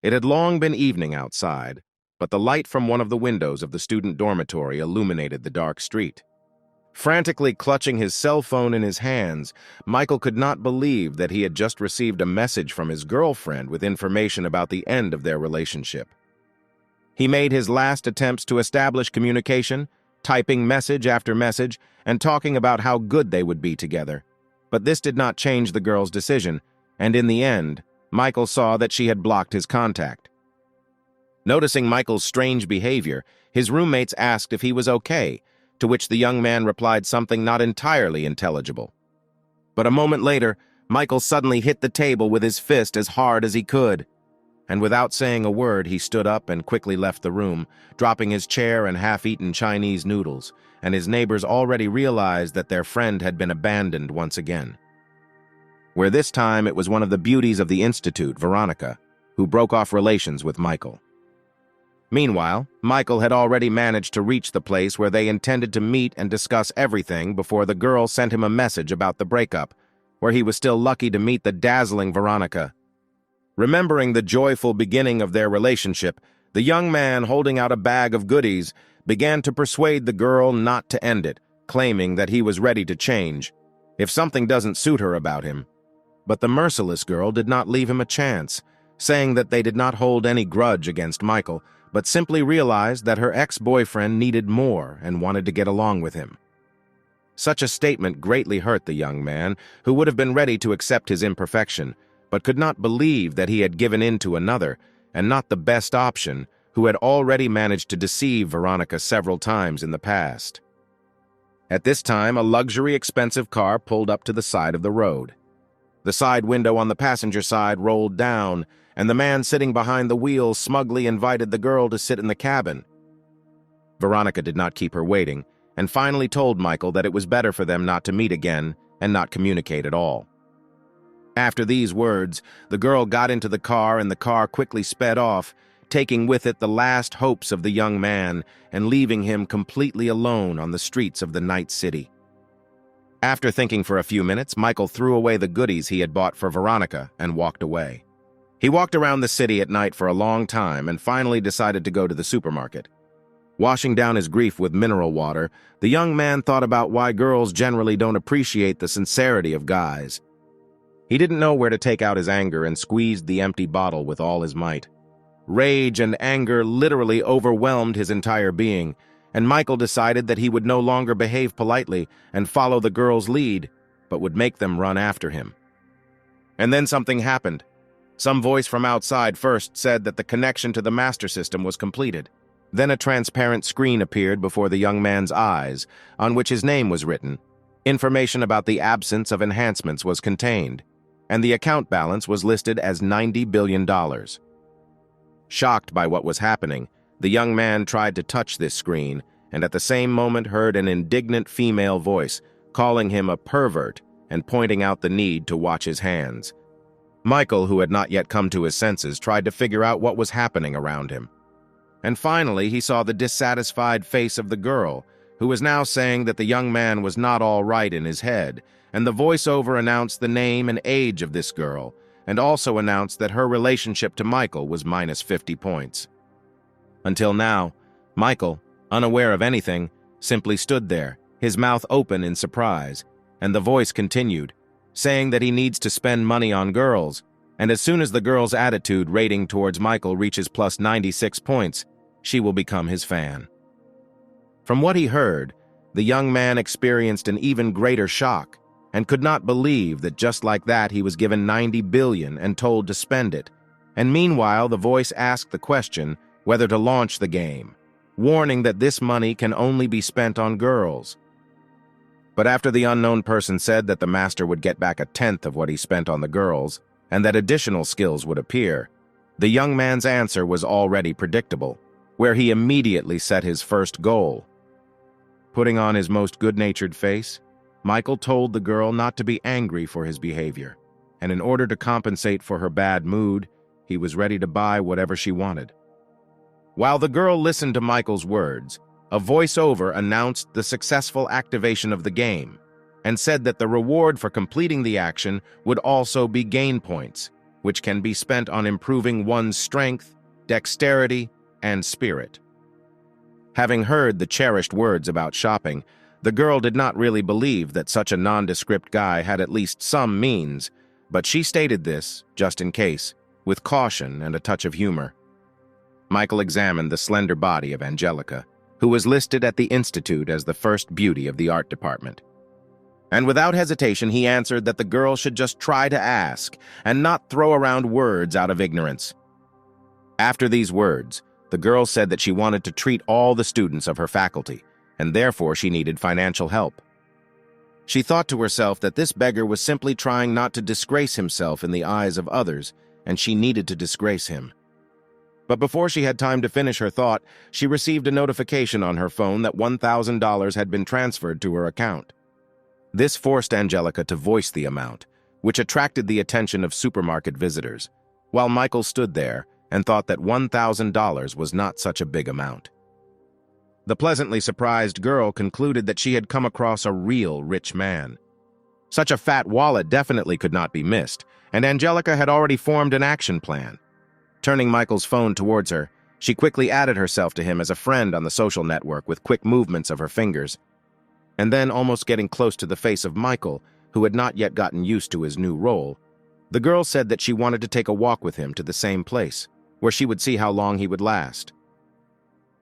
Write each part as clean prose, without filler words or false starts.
It had long been evening outside, but the light from one of the windows of the student dormitory illuminated the dark street. Frantically clutching his cell phone in his hands, Michael could not believe that he had just received a message from his girlfriend with information about the end of their relationship. He made his last attempts to establish communication, typing message after message and talking about how good they would be together. But this did not change the girl's decision, and in the end, Michael saw that she had blocked his contact. Noticing Michael's strange behavior, his roommates asked if he was okay, to which the young man replied something not entirely intelligible. But a moment later, Michael suddenly hit the table with his fist as hard as he could. And without saying a word, he stood up and quickly left the room, dropping his chair and half-eaten Chinese noodles, and his neighbors already realized that their friend had been abandoned once again. Where this time it was one of the beauties of the institute, Veronica, who broke off relations with Michael. Meanwhile, Michael had already managed to reach the place where they intended to meet and discuss everything before the girl sent him a message about the breakup, where he was still lucky to meet the dazzling Veronica. Remembering the joyful beginning of their relationship, the young man, holding out a bag of goodies, began to persuade the girl not to end it, claiming that he was ready to change, if something doesn't suit her about him. But the merciless girl did not leave him a chance, saying that they did not hold any grudge against Michael, but simply realized that her ex-boyfriend needed more and wanted to get along with him. Such a statement greatly hurt the young man, who would have been ready to accept his imperfection, but could not believe that he had given in to another, and not the best option, who had already managed to deceive Veronica several times in the past. At this time, a luxury expensive car pulled up to the side of the road. The side window on the passenger side rolled down, and the man sitting behind the wheel smugly invited the girl to sit in the cabin. Veronica did not keep her waiting, and finally told Michael that it was better for them not to meet again and not communicate at all. After these words, the girl got into the car and the car quickly sped off, taking with it the last hopes of the young man and leaving him completely alone on the streets of the night city. After thinking for a few minutes, Michael threw away the goodies he had bought for Veronica and walked away. He walked around the city at night for a long time and finally decided to go to the supermarket. Washing down his grief with mineral water, the young man thought about why girls generally don't appreciate the sincerity of guys. He didn't know where to take out his anger and squeezed the empty bottle with all his might. Rage and anger literally overwhelmed his entire being, and Michael decided that he would no longer behave politely and follow the girl's lead, but would make them run after him. And then something happened. Some voice from outside first said that the connection to the master system was completed. Then a transparent screen appeared before the young man's eyes, on which his name was written. Information about the absence of enhancements was contained, and the account balance was listed as $90 billion. Shocked by what was happening, the young man tried to touch this screen, and at the same moment heard an indignant female voice, calling him a pervert and pointing out the need to watch his hands. Michael, who had not yet come to his senses, tried to figure out what was happening around him. And finally, he saw the dissatisfied face of the girl, who was now saying that the young man was not all right in his head, and the voiceover announced the name and age of this girl, and also announced that her relationship to Michael was minus 50 points. Until now, Michael, unaware of anything, simply stood there, his mouth open in surprise, and the voice continued, saying that he needs to spend money on girls, and as soon as the girl's attitude rating towards Michael reaches plus 96 points, she will become his fan. From what he heard, the young man experienced an even greater shock and could not believe that just like that he was given 90 billion and told to spend it. And meanwhile, the voice asked the question whether to launch the game, warning that this money can only be spent on girls. But after the unknown person said that the master would get back a tenth of what he spent on the girls, and that additional skills would appear, the young man's answer was already predictable, where he immediately set his first goal. Putting on his most good-natured face, Michael told the girl not to be angry for his behavior, and in order to compensate for her bad mood, he was ready to buy whatever she wanted. While the girl listened to Michael's words, a voiceover announced the successful activation of the game and said that the reward for completing the action would also be gain points, which can be spent on improving one's strength, dexterity, and spirit. Having heard the cherished words about shopping, the girl did not really believe that such a nondescript guy had at least some means, but she stated this, just in case, with caution and a touch of humor. Michael examined the slender body of Angelica, who was listed at the Institute as the first beauty of the art department. And without hesitation, he answered that the girl should just try to ask and not throw around words out of ignorance. After these words, the girl said that she wanted to treat all the students of her faculty, and therefore she needed financial help. She thought to herself that this beggar was simply trying not to disgrace himself in the eyes of others, and she needed to disgrace him. But before she had time to finish her thought, she received a notification on her phone that $1,000 had been transferred to her account. This forced Angelica to voice the amount, which attracted the attention of supermarket visitors, while Michael stood there and thought that $1,000 was not such a big amount. The pleasantly surprised girl concluded that she had come across a real rich man. Such a fat wallet definitely could not be missed, and Angelica had already formed an action plan. Turning Michael's phone towards her, she quickly added herself to him as a friend on the social network with quick movements of her fingers. And then, almost getting close to the face of Michael, who had not yet gotten used to his new role, the girl said that she wanted to take a walk with him to the same place, where she would see how long he would last.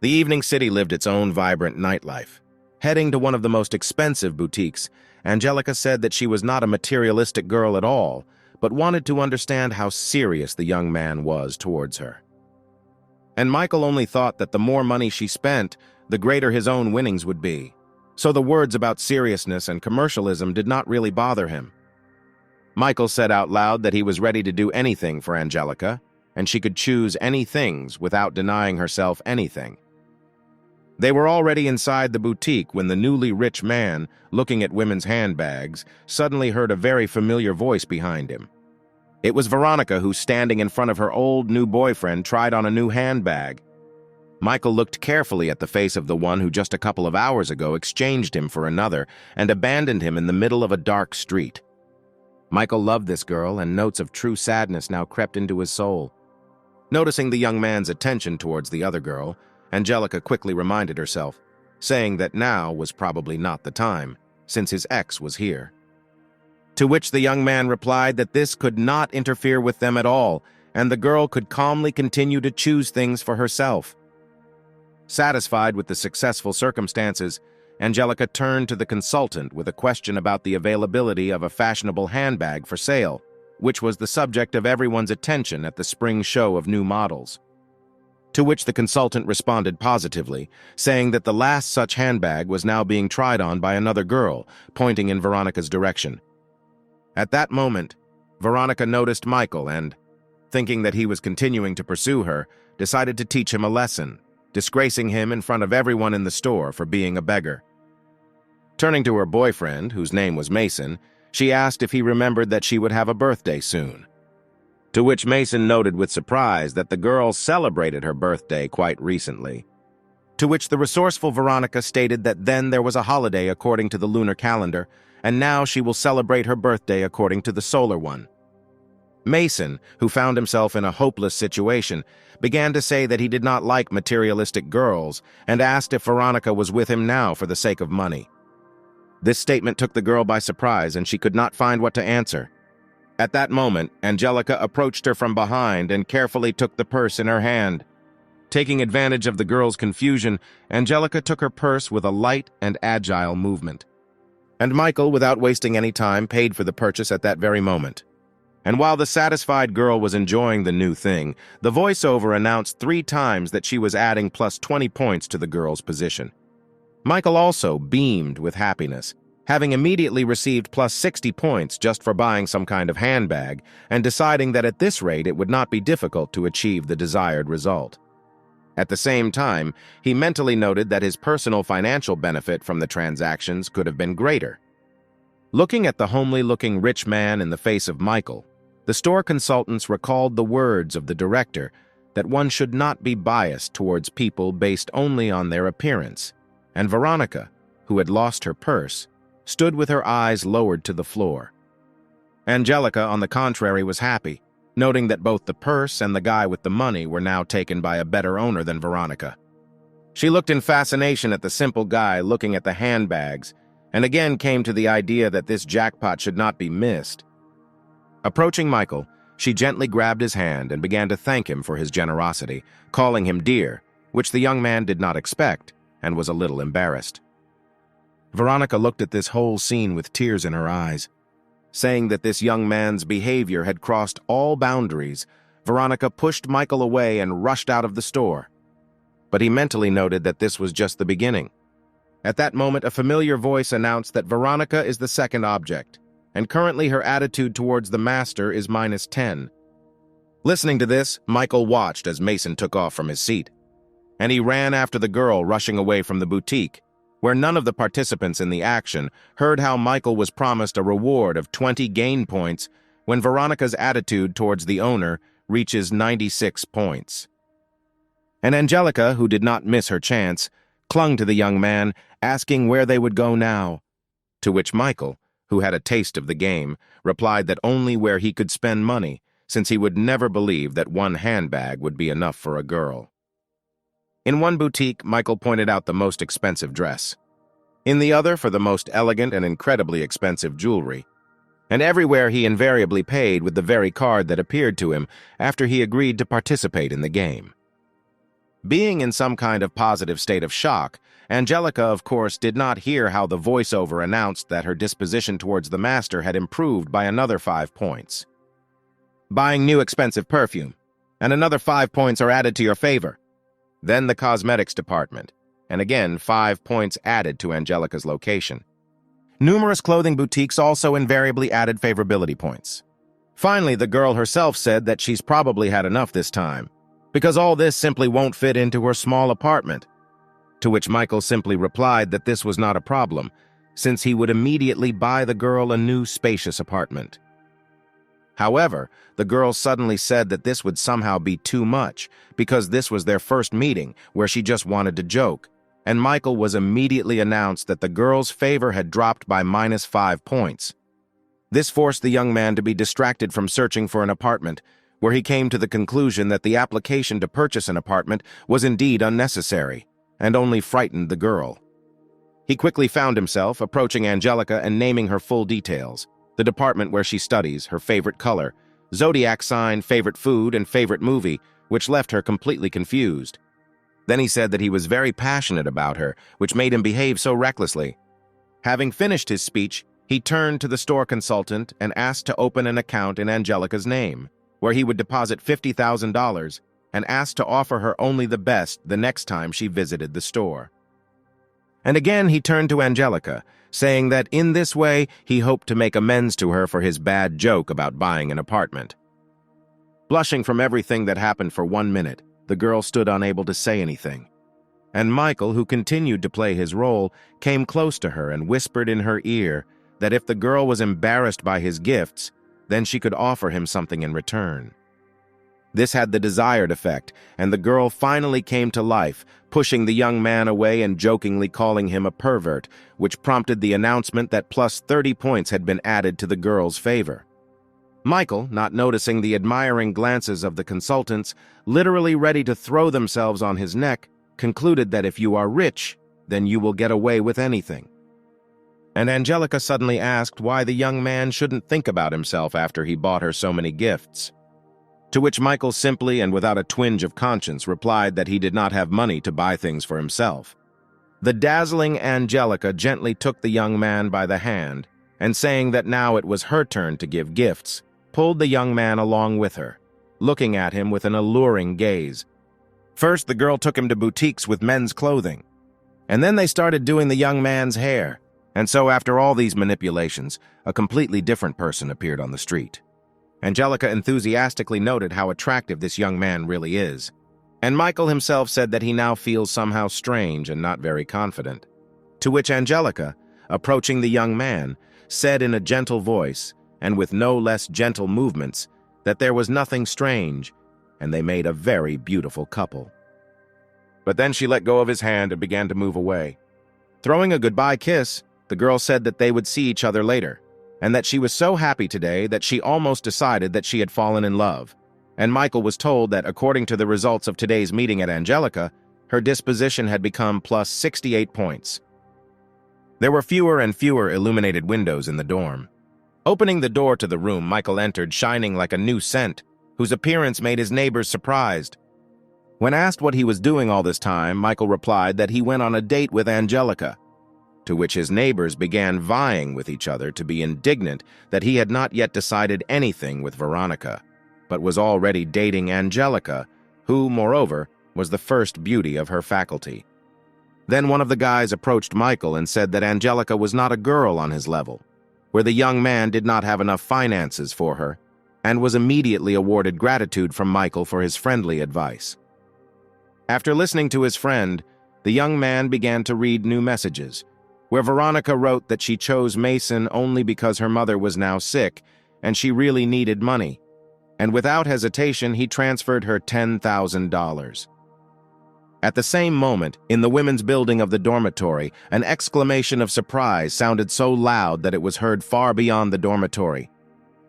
The evening city lived its own vibrant nightlife. Heading to one of the most expensive boutiques, Angelica said that she was not a materialistic girl at all, but wanted to understand how serious the young man was towards her. And Michael only thought that the more money she spent, the greater his own winnings would be. So the words about seriousness and commercialism did not really bother him. Michael said out loud that he was ready to do anything for Angelica, and she could choose any things without denying herself anything. They were already inside the boutique when the newly rich man, looking at women's handbags, suddenly heard a very familiar voice behind him. It was Veronica who, standing in front of her old new boyfriend, tried on a new handbag. Michael looked carefully at the face of the one who just a couple of hours ago exchanged him for another and abandoned him in the middle of a dark street. Michael loved this girl, and notes of true sadness now crept into his soul. Noticing the young man's attention towards the other girl, Angelica quickly reminded herself, saying that now was probably not the time, since his ex was here. To which the young man replied that this could not interfere with them at all, and the girl could calmly continue to choose things for herself. Satisfied with the successful circumstances, Angelica turned to the consultant with a question about the availability of a fashionable handbag for sale, which was the subject of everyone's attention at the spring show of new models. To which the consultant responded positively, saying that the last such handbag was now being tried on by another girl, pointing in Veronica's direction. At that moment, Veronica noticed Michael and, thinking that he was continuing to pursue her, decided to teach him a lesson, disgracing him in front of everyone in the store for being a beggar. Turning to her boyfriend, whose name was Mason, she asked if he remembered that she would have a birthday soon. To which Mason noted with surprise that the girl celebrated her birthday quite recently. To which the resourceful Veronica stated that then there was a holiday according to the lunar calendar, and now she will celebrate her birthday according to the solar one. Mason, who found himself in a hopeless situation, began to say that he did not like materialistic girls and asked if Veronica was with him now for the sake of money. This statement took the girl by surprise, and she could not find what to answer. At that moment, Angelica approached her from behind and carefully took the purse in her hand. Taking advantage of the girl's confusion, Angelica took her purse with a light and agile movement. And Michael, without wasting any time, paid for the purchase at that very moment. And while the satisfied girl was enjoying the new thing, the voiceover announced 3 times that she was adding plus 20 points to the girl's position. Michael also beamed with happiness, having immediately received plus 60 points just for buying some kind of handbag, and deciding that at this rate it would not be difficult to achieve the desired result. At the same time, he mentally noted that his personal financial benefit from the transactions could have been greater. Looking at the homely-looking rich man in the face of Michael, the store consultants recalled the words of the director that one should not be biased towards people based only on their appearance, and Veronica, who had lost her purse, stood with her eyes lowered to the floor. Angelica, on the contrary, was happy, noting that both the purse and the guy with the money were now taken by a better owner than Veronica. She looked in fascination at the simple guy looking at the handbags, and again came to the idea that this jackpot should not be missed. Approaching Michael, she gently grabbed his hand and began to thank him for his generosity, calling him dear, which the young man did not expect and was a little embarrassed. Veronica looked at this whole scene with tears in her eyes. Saying that this young man's behavior had crossed all boundaries, Veronica pushed Michael away and rushed out of the store. But he mentally noted that this was just the beginning. At that moment, a familiar voice announced that Veronica is the second object, and currently her attitude towards the master is -10. Listening to this, Michael watched as Mason took off from his seat, and he ran after the girl, rushing away from the boutique, where none of the participants in the action heard how Michael was promised a reward of 20 gain points when Veronica's attitude towards the owner reaches 96 points. And Angelica, who did not miss her chance, clung to the young man, asking where they would go now, to which Michael, who had a taste of the game, replied that only where he could spend money, since he would never believe that one handbag would be enough for a girl. In one boutique, Michael pointed out the most expensive dress. In the other, for the most elegant and incredibly expensive jewelry. And everywhere he invariably paid with the very card that appeared to him after he agreed to participate in the game. Being in some kind of positive state of shock, Angelica, of course, did not hear how the voiceover announced that her disposition towards the master had improved by another 5 points. Buying new expensive perfume, and another 5 points are added to your favor. Then the cosmetics department, and again 5 points added to Angelica's location. Numerous clothing boutiques also invariably added favorability points. Finally, the girl herself said that she's probably had enough this time, because all this simply won't fit into her small apartment. To which Michael simply replied that this was not a problem, since he would immediately buy the girl a new spacious apartment. However, the girl suddenly said that this would somehow be too much, because this was their first meeting where she just wanted to joke, and Michael was immediately announced that the girl's favor had dropped by -5 points. This forced the young man to be distracted from searching for an apartment, where he came to the conclusion that the application to purchase an apartment was indeed unnecessary, and only frightened the girl. He quickly found himself approaching Angelica and naming her full details: the department where she studies, her favorite color, zodiac sign, favorite food, and favorite movie, which left her completely confused. Then he said that he was very passionate about her, which made him behave so recklessly. Having finished his speech, he turned to the store consultant and asked to open an account in Angelica's name, where he would deposit $50,000, and asked to offer her only the best the next time she visited the store. And again he turned to Angelica, saying that in this way he hoped to make amends to her for his bad joke about buying an apartment. Blushing from everything that happened for 1 minute, the girl stood unable to say anything. And Michael, who continued to play his role, came close to her and whispered in her ear that if the girl was embarrassed by his gifts, then she could offer him something in return. This had the desired effect, and the girl finally came to life, pushing the young man away and jokingly calling him a pervert, which prompted the announcement that plus 30 points had been added to the girl's favor. Michael, not noticing the admiring glances of the consultants, literally ready to throw themselves on his neck, concluded that if you are rich, then you will get away with anything. And Angelica suddenly asked why the young man shouldn't think about himself after he bought her so many gifts. To which Michael simply and without a twinge of conscience replied that he did not have money to buy things for himself. The dazzling Angelica gently took the young man by the hand, and saying that now it was her turn to give gifts, pulled the young man along with her, looking at him with an alluring gaze. First, the girl took him to boutiques with men's clothing, and then they started doing the young man's hair, and so after all these manipulations, a completely different person appeared on the street. Angelica enthusiastically noted how attractive this young man really is, and Michael himself said that he now feels somehow strange and not very confident. To which Angelica, approaching the young man, said in a gentle voice, and with no less gentle movements, that there was nothing strange, and they made a very beautiful couple. But then she let go of his hand and began to move away. Throwing a goodbye kiss, the girl said that they would see each other later, and that she was so happy today that she almost decided that she had fallen in love. And Michael was told that according to the results of today's meeting at Angelica, her disposition had become plus 68 points. There were fewer and fewer illuminated windows in the dorm. Opening the door to the room, Michael entered shining like a new scent, whose appearance made his neighbors surprised. When asked what he was doing all this time, Michael replied that he went on a date with Angelica, to which his neighbors began vying with each other to be indignant that he had not yet decided anything with Veronica, but was already dating Angelica, who, moreover, was the first beauty of her faculty. Then one of the guys approached Michael and said that Angelica was not a girl on his level, where the young man did not have enough finances for her, and was immediately awarded gratitude from Michael for his friendly advice. After listening to his friend, the young man began to read new messages, where Veronica wrote that she chose Mason only because her mother was now sick and she really needed money, and without hesitation he transferred her $10,000. At the same moment, in the women's building of the dormitory, an exclamation of surprise sounded so loud that it was heard far beyond the dormitory.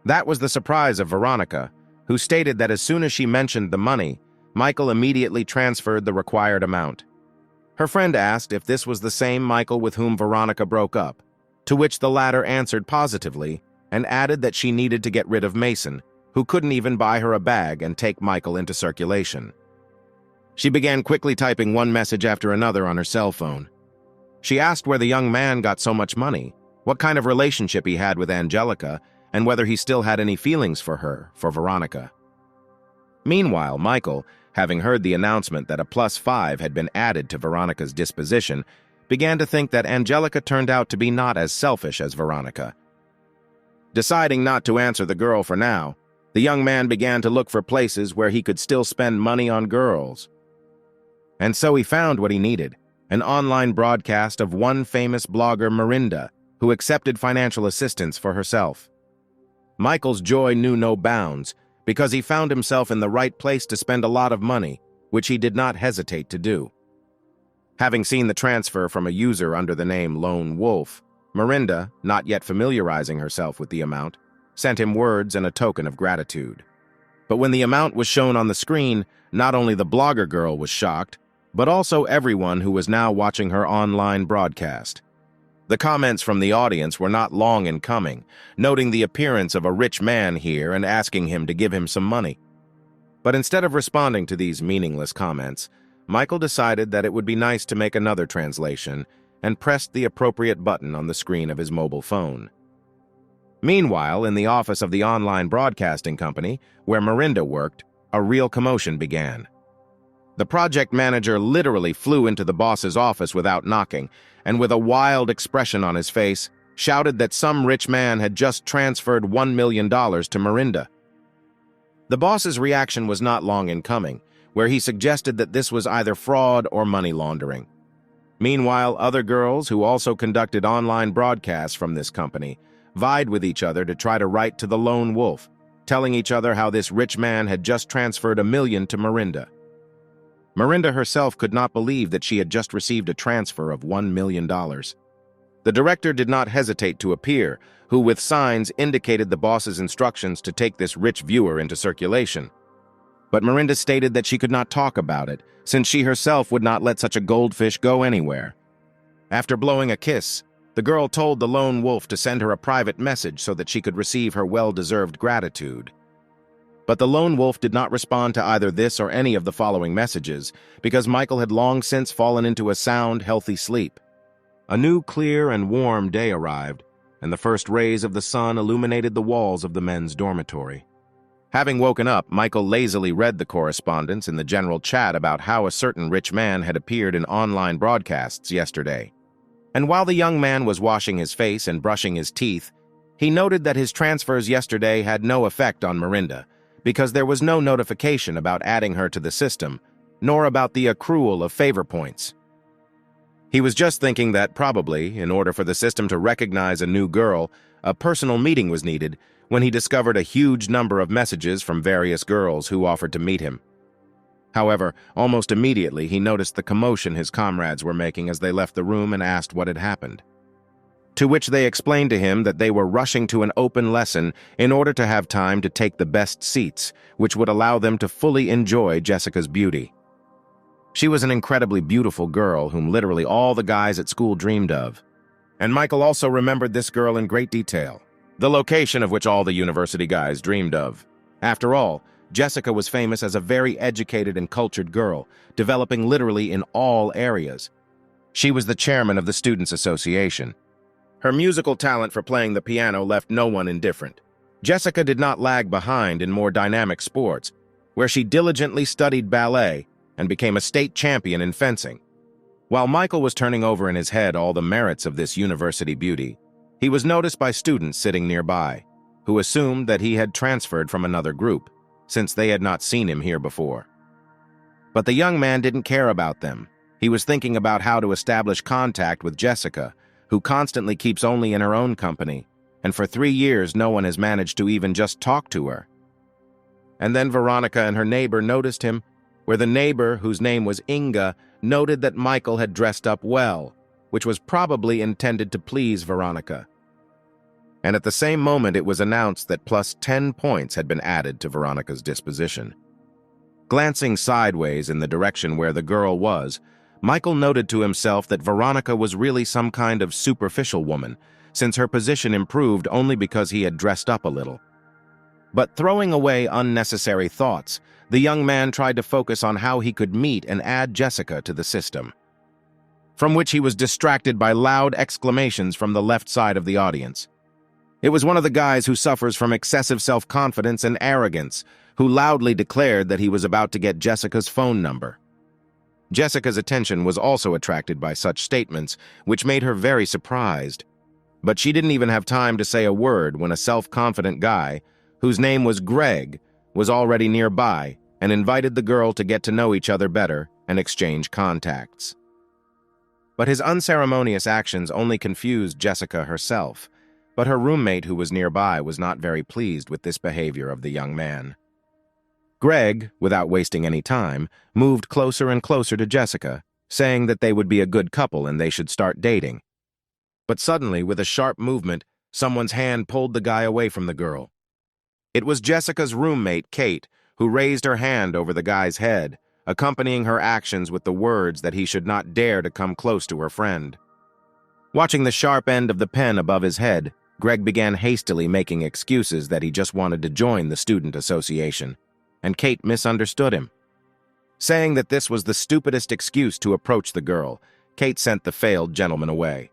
That was the surprise of Veronica, who stated that as soon as she mentioned the money, Michael immediately transferred the required amount. Her friend asked if this was the same Michael with whom Veronica broke up, to which the latter answered positively and added that she needed to get rid of Mason, who couldn't even buy her a bag and take Michael into circulation. She began quickly typing one message after another on her cell phone. She asked where the young man got so much money, what kind of relationship he had with Angelica, and whether he still had any feelings for her, for Veronica. Meanwhile, Michael, having heard the announcement that a +5 had been added to Veronica's disposition, began to think that Angelica turned out to be not as selfish as Veronica. Deciding not to answer the girl for now, the young man began to look for places where he could still spend money on girls. And so he found what he needed, an online broadcast of one famous blogger, Mirinda, who accepted financial assistance for herself. Michael's joy knew no bounds, because he found himself in the right place to spend a lot of money, which he did not hesitate to do. Having seen the transfer from a user under the name Lone Wolf, Mirinda, not yet familiarizing herself with the amount, sent him words and a token of gratitude. But when the amount was shown on the screen, not only the blogger girl was shocked, but also everyone who was now watching her online broadcast. The comments from the audience were not long in coming, noting the appearance of a rich man here and asking him to give him some money. But instead of responding to these meaningless comments, Michael decided that it would be nice to make another translation and pressed the appropriate button on the screen of his mobile phone. Meanwhile, in the office of the online broadcasting company, where Mirinda worked, a real commotion began. The project manager literally flew into the boss's office without knocking, and with a wild expression on his face, shouted that some rich man had just transferred $1 million to Mirinda. The boss's reaction was not long in coming, where he suggested that this was either fraud or money laundering. Meanwhile, other girls who also conducted online broadcasts from this company vied with each other to try to write to the Lone Wolf, telling each other how this rich man had just transferred $1 million to Mirinda. Mirinda herself could not believe that she had just received a transfer of $1 million. The director did not hesitate to appear, who with signs indicated the boss's instructions to take this rich viewer into circulation. But Mirinda stated that she could not talk about it, since she herself would not let such a goldfish go anywhere. After blowing a kiss, the girl told the Lone Wolf to send her a private message so that she could receive her well-deserved gratitude. But the Lone Wolf did not respond to either this or any of the following messages, because Michael had long since fallen into a sound, healthy sleep. A new, clear, and warm day arrived, and the first rays of the sun illuminated the walls of the men's dormitory. Having woken up, Michael lazily read the correspondence in the general chat about how a certain rich man had appeared in online broadcasts yesterday. And while the young man was washing his face and brushing his teeth, he noted that his transfers yesterday had no effect on Mirinda, because there was no notification about adding her to the system, nor about the accrual of favor points. He was just thinking that probably, in order for the system to recognize a new girl, a personal meeting was needed, when he discovered a huge number of messages from various girls who offered to meet him. However, almost immediately he noticed the commotion his comrades were making as they left the room and asked what had happened. to which they explained to him that they were rushing to an open lesson in order to have time to take the best seats, which would allow them to fully enjoy Jessica's beauty. She was an incredibly beautiful girl whom literally all the guys at school dreamed of. And Michael also remembered this girl in great detail, the location of which all the university guys dreamed of. After all, Jessica was famous as a very educated and cultured girl, developing literally in all areas. She was the chairman of the Students' Association. Her musical talent for playing the piano left no one indifferent. Jessica did not lag behind in more dynamic sports, where she diligently studied ballet and became a state champion in fencing. While Michael was turning over in his head all the merits of this university beauty, he was noticed by students sitting nearby, who assumed that he had transferred from another group, since they had not seen him here before. But the young man didn't care about them. He was thinking about how to establish contact with Jessica, who constantly keeps only in her own company, and for 3 years no one has managed to even just talk to her. And then Veronica and her neighbor noticed him, where the neighbor, whose name was Inga, noted that Michael had dressed up well, which was probably intended to please Veronica. And at the same moment it was announced that plus 10 points had been added to Veronica's disposition. Glancing sideways in the direction where the girl was, Michael noted to himself that Veronica was really some kind of superficial woman, since her position improved only because he had dressed up a little. But throwing away unnecessary thoughts, the young man tried to focus on how he could meet and add Jessica to the system, from which he was distracted by loud exclamations from the left side of the audience. It was one of the guys who suffers from excessive self-confidence and arrogance, who loudly declared that he was about to get Jessica's phone number. Jessica's attention was also attracted by such statements, which made her very surprised. But she didn't even have time to say a word when a self-confident guy, whose name was Greg, was already nearby and invited the girl to get to know each other better and exchange contacts. But his unceremonious actions only confused Jessica herself, but her roommate who was nearby was not very pleased with this behavior of the young man. Greg, without wasting any time, moved closer and closer to Jessica, saying that they would be a good couple and they should start dating. But suddenly, with a sharp movement, someone's hand pulled the guy away from the girl. It was Jessica's roommate, Kate, who raised her hand over the guy's head, accompanying her actions with the words that he should not dare to come close to her friend. Watching the sharp end of the pen above his head, Greg began hastily making excuses that he just wanted to join the student association, and Kate misunderstood him. Saying that this was the stupidest excuse to approach the girl, Kate sent the failed gentleman away.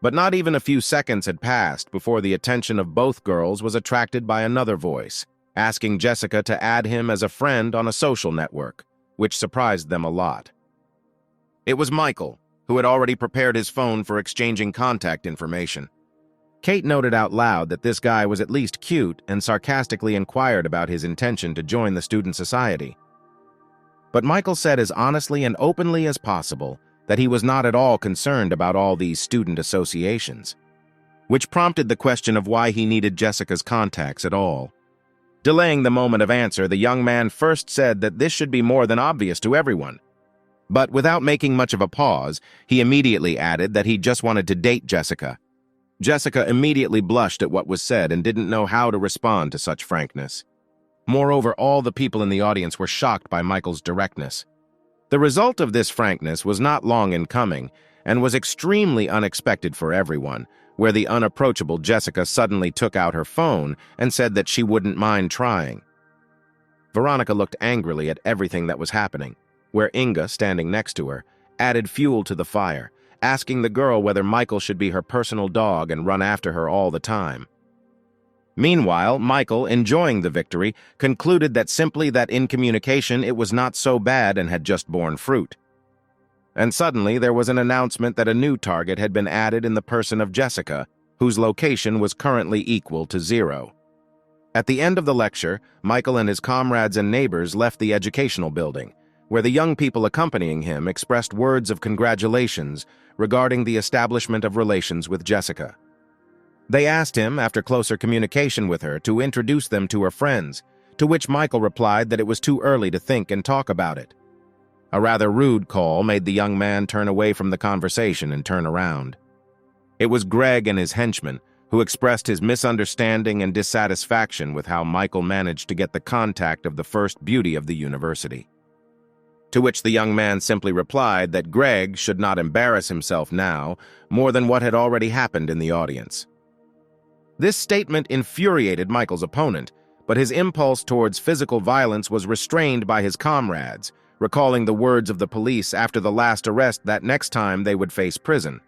But not even a few seconds had passed before the attention of both girls was attracted by another voice, asking Jessica to add him as a friend on a social network, which surprised them a lot. It was Michael, who had already prepared his phone for exchanging contact information. Kate noted out loud that this guy was at least cute and sarcastically inquired about his intention to join the student society. But Michael said as honestly and openly as possible that he was not at all concerned about all these student associations, which prompted the question of why he needed Jessica's contacts at all. Delaying the moment of answer, the young man first said that this should be more than obvious to everyone. But without making much of a pause, he immediately added that he just wanted to date Jessica. Jessica immediately blushed at what was said and didn't know how to respond to such frankness. Moreover, all the people in the audience were shocked by Michael's directness. The result of this frankness was not long in coming and was extremely unexpected for everyone, where the unapproachable Jessica suddenly took out her phone and said that she wouldn't mind trying. Veronica looked angrily at everything that was happening, where Inga, standing next to her, added fuel to the fire, asking the girl whether Michael should be her personal dog and run after her all the time. Meanwhile, Michael, enjoying the victory, concluded that simply that in communication it was not so bad and had just borne fruit. And suddenly there was an announcement that a new target had been added in the person of Jessica, whose location was currently equal to 0. At the end of the lecture, Michael and his comrades and neighbors left the educational building, where the young people accompanying him expressed words of congratulations regarding the establishment of relations with Jessica. They asked him, after closer communication with her, to introduce them to her friends, to which Michael replied that it was too early to think and talk about it. A rather rude call made the young man turn away from the conversation and turn around. It was Greg and his henchman who expressed his misunderstanding and dissatisfaction with how Michael managed to get the contact of the first beauty of the university. To which the young man simply replied that Greg should not embarrass himself now more than what had already happened in the audience. This statement infuriated Michael's opponent, but his impulse towards physical violence was restrained by his comrades, recalling the words of the police after the last arrest that next time they would face prison.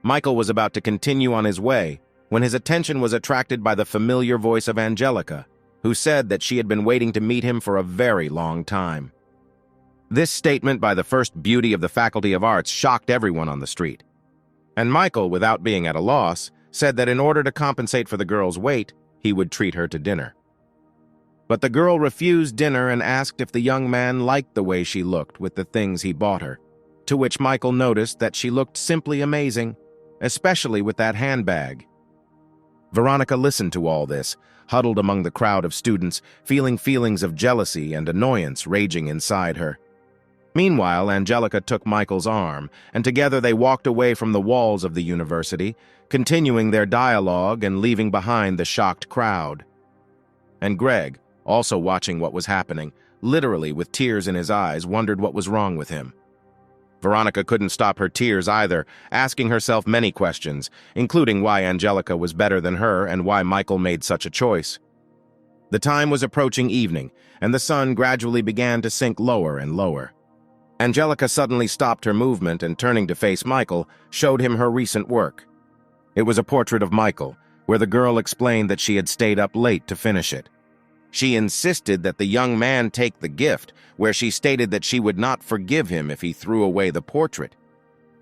Michael was about to continue on his way when his attention was attracted by the familiar voice of Angelica, who said that she had been waiting to meet him for a very long time. This statement by the first beauty of the Faculty of Arts shocked everyone on the street. And Michael, without being at a loss, said that in order to compensate for the girl's wait, he would treat her to dinner. But the girl refused dinner and asked if the young man liked the way she looked with the things he bought her, to which Michael noticed that she looked simply amazing, especially with that handbag. Veronica listened to all this, huddled among the crowd of students, feeling feelings of jealousy and annoyance raging inside her. Meanwhile, Angelica took Michael's arm, and together they walked away from the walls of the university, continuing their dialogue and leaving behind the shocked crowd. And Greg, also watching what was happening, literally with tears in his eyes, wondered what was wrong with him. Veronica couldn't stop her tears either, asking herself many questions, including why Angelica was better than her and why Michael made such a choice. The time was approaching evening, and the sun gradually began to sink lower and lower. Angelica suddenly stopped her movement and, turning to face Michael, showed him her recent work. It was a portrait of Michael, where the girl explained that she had stayed up late to finish it. She insisted that the young man take the gift, where she stated that she would not forgive him if he threw away the portrait.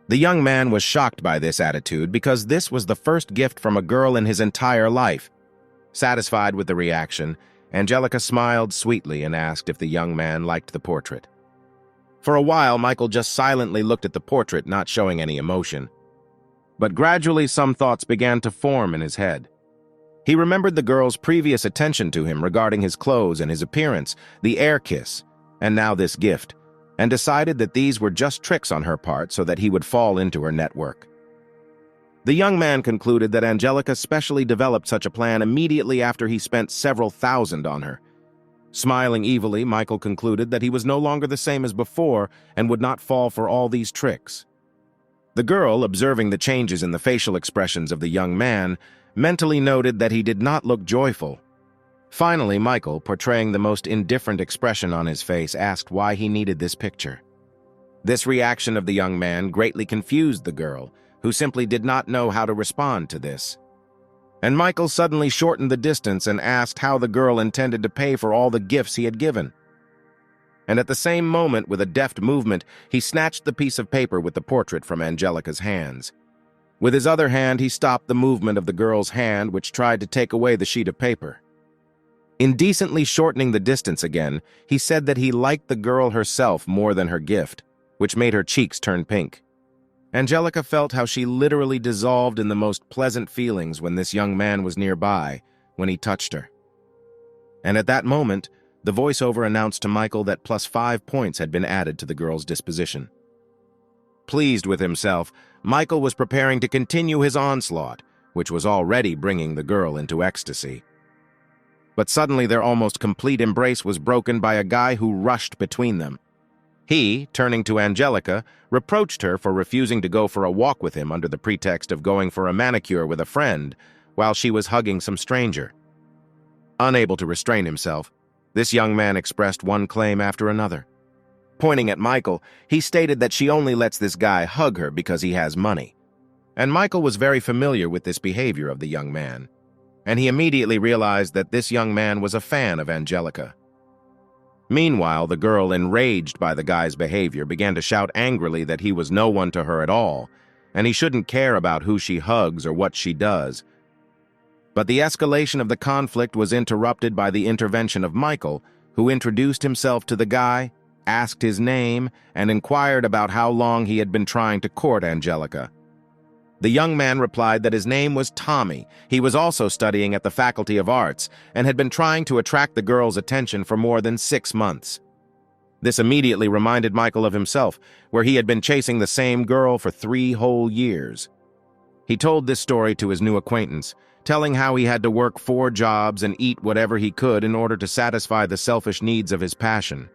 The young man was shocked by this attitude because this was the first gift from a girl in his entire life. Satisfied with the reaction, Angelica smiled sweetly and asked if the young man liked the portrait. For a while, Michael just silently looked at the portrait, not showing any emotion. But gradually some thoughts began to form in his head. He remembered the girl's previous attention to him regarding his clothes and his appearance, the air kiss, and now this gift, and decided that these were just tricks on her part so that he would fall into her network. The young man concluded that Angelica specially developed such a plan immediately after he spent several thousand on her. Smiling evilly, Michael concluded that he was no longer the same as before and would not fall for all these tricks. The girl, observing the changes in the facial expressions of the young man, mentally noted that he did not look joyful. Finally, Michael, portraying the most indifferent expression on his face, asked why he needed this picture. This reaction of the young man greatly confused the girl, who simply did not know how to respond to this. And Michael suddenly shortened the distance and asked how the girl intended to pay for all the gifts he had given. And at the same moment, with a deft movement, he snatched the piece of paper with the portrait from Angelica's hands. With his other hand, he stopped the movement of the girl's hand, which tried to take away the sheet of paper. Indecently shortening the distance again, he said that he liked the girl herself more than her gift, which made her cheeks turn pink. Angelica felt how she literally dissolved in the most pleasant feelings when this young man was nearby, when he touched her. And at that moment, the voiceover announced to Michael that +5 points had been added to the girl's disposition. Pleased with himself, Michael was preparing to continue his onslaught, which was already bringing the girl into ecstasy. But suddenly their almost complete embrace was broken by a guy who rushed between them. He, turning to Angelica, reproached her for refusing to go for a walk with him under the pretext of going for a manicure with a friend, while she was hugging some stranger. Unable to restrain himself, this young man expressed one claim after another. Pointing at Michael, he stated that she only lets this guy hug her because he has money. And Michael was very familiar with this behavior of the young man, and he immediately realized that this young man was a fan of Angelica. Meanwhile, the girl, enraged by the guy's behavior, began to shout angrily that he was no one to her at all, and he shouldn't care about who she hugs or what she does. But the escalation of the conflict was interrupted by the intervention of Michael, who introduced himself to the guy, asked his name, and inquired about how long he had been trying to court Angelica. The young man replied that his name was Tommy. He was also studying at the Faculty of Arts and had been trying to attract the girl's attention for more than 6 months. This immediately reminded Michael of himself, where he had been chasing the same girl for 3 whole years. He told this story to his new acquaintance, telling how he had to work 4 jobs and eat whatever he could in order to satisfy the selfish needs of his passion.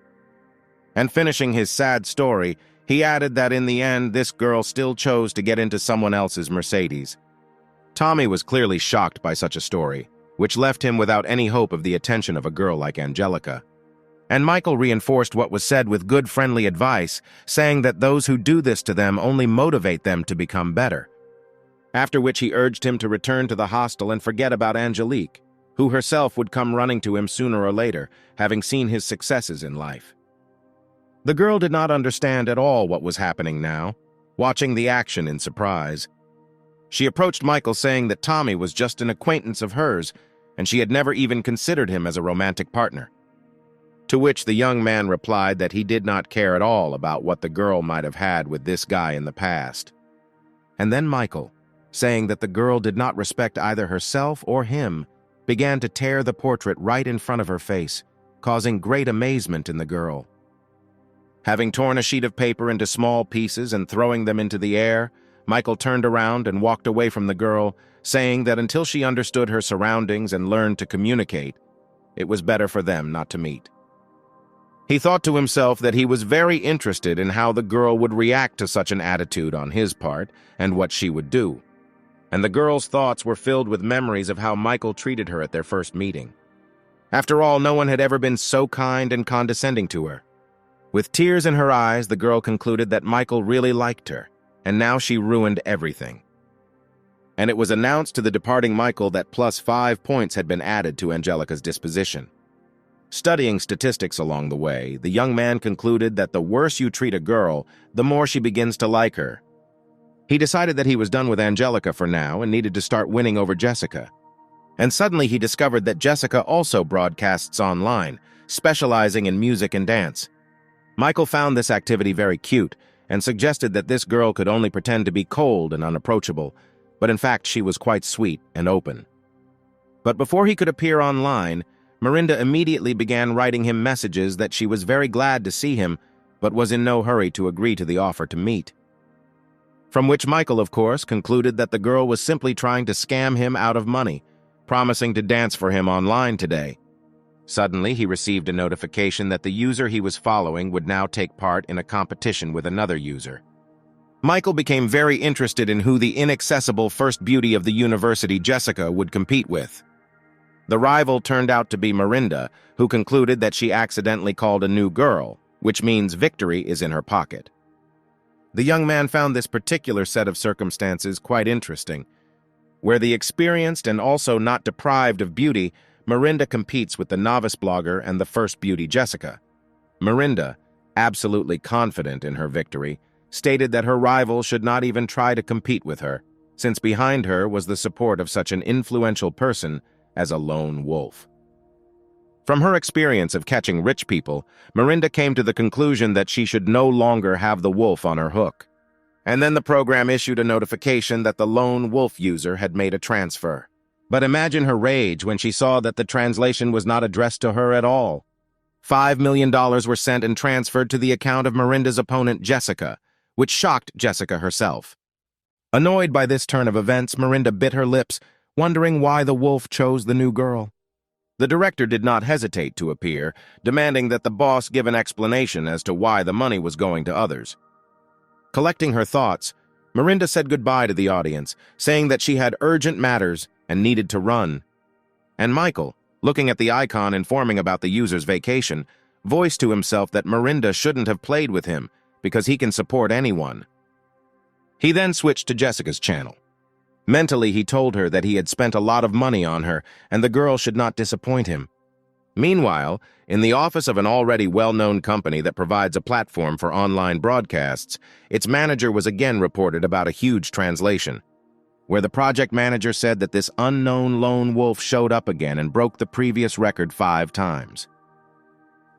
And finishing his sad story, he added that in the end, this girl still chose to get into someone else's Mercedes. Tommy was clearly shocked by such a story, which left him without any hope of the attention of a girl like Angelica. And Michael reinforced what was said with good friendly advice, saying that those who do this to them only motivate them to become better. After which he urged him to return to the hostel and forget about Angelique, who herself would come running to him sooner or later, having seen his successes in life. The girl did not understand at all what was happening now, watching the action in surprise. She approached Michael saying that Tommy was just an acquaintance of hers, and she had never even considered him as a romantic partner. To which the young man replied that he did not care at all about what the girl might have had with this guy in the past. And then Michael, saying that the girl did not respect either herself or him, began to tear the portrait right in front of her face, causing great amazement in the girl. Having torn a sheet of paper into small pieces and throwing them into the air, Michael turned around and walked away from the girl, saying that until she understood her surroundings and learned to communicate, it was better for them not to meet. He thought to himself that he was very interested in how the girl would react to such an attitude on his part and what she would do. And the girl's thoughts were filled with memories of how Michael treated her at their first meeting. After all, no one had ever been so kind and condescending to her. With tears in her eyes, the girl concluded that Michael really liked her, and now she ruined everything. And it was announced to the departing Michael that plus 5 points had been added to Angelica's disposition. Studying statistics along the way, the young man concluded that the worse you treat a girl, the more she begins to like her. He decided that he was done with Angelica for now and needed to start winning over Jessica. And suddenly he discovered that Jessica also broadcasts online, specializing in music and dance. Michael found this activity very cute and suggested that this girl could only pretend to be cold and unapproachable, but in fact she was quite sweet and open. But before he could appear online, Miranda immediately began writing him messages that she was very glad to see him, but was in no hurry to agree to the offer to meet. From which Michael, of course, concluded that the girl was simply trying to scam him out of money, promising to dance for him online today. Suddenly, he received a notification that the user he was following would now take part in a competition with another user. Michael became very interested in who the inaccessible first beauty of the university, Jessica, would compete with. The rival turned out to be Miranda, who concluded that she accidentally called a new girl, which means victory is in her pocket. The young man found this particular set of circumstances quite interesting, where the experienced and also not deprived of beauty, Miranda competes with the novice blogger and the first beauty, Jessica. Miranda, absolutely confident in her victory, stated that her rival should not even try to compete with her, since behind her was the support of such an influential person as a lone wolf. From her experience of catching rich people, Miranda came to the conclusion that she should no longer have the wolf on her hook. And then the program issued a notification that the lone wolf user had made a transfer. But imagine her rage when she saw that the translation was not addressed to her at all. $5 million were sent and transferred to the account of Miranda's opponent, Jessica, which shocked Jessica herself. Annoyed by this turn of events, Miranda bit her lips, wondering why the wolf chose the new girl. The director did not hesitate to appear, demanding that the boss give an explanation as to why the money was going to others. Collecting her thoughts, Miranda said goodbye to the audience, saying that she had urgent matters and needed to run. And Michael, looking at the icon informing about the user's vacation, voiced to himself that Miranda shouldn't have played with him because he can support anyone. He then switched to Jessica's channel. Mentally, he told her that he had spent a lot of money on her and the girl should not disappoint him. Meanwhile, in the office of an already well-known company that provides a platform for online broadcasts, its manager was again reported about a huge translation, where the project manager said that this unknown lone wolf showed up again and broke the previous record 5 times.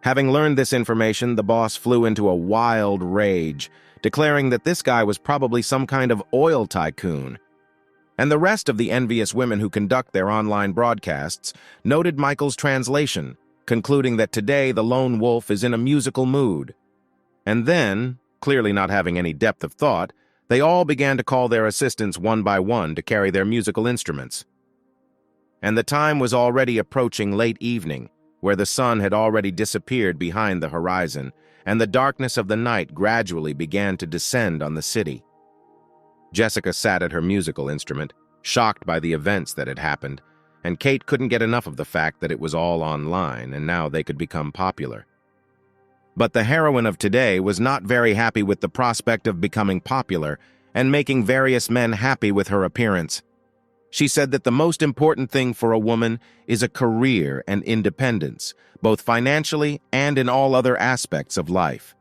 Having learned this information, the boss flew into a wild rage, declaring that this guy was probably some kind of oil tycoon. And the rest of the envious women who conduct their online broadcasts noted Michael's translation, concluding that today the lone wolf is in a musical mood. And then, clearly not having any depth of thought, They all began to call their assistants one by one to carry their musical instruments. And the time was already approaching late evening, where the sun had already disappeared behind the horizon, and the darkness of the night gradually began to descend on the city. Jessica sat at her musical instrument, shocked by the events that had happened, and Kate couldn't get enough of the fact that it was all online and now they could become popular. But the heroine of today was not very happy with the prospect of becoming popular and making various men happy with her appearance. She said that the most important thing for a woman is a career and independence, both financially and in all other aspects of life.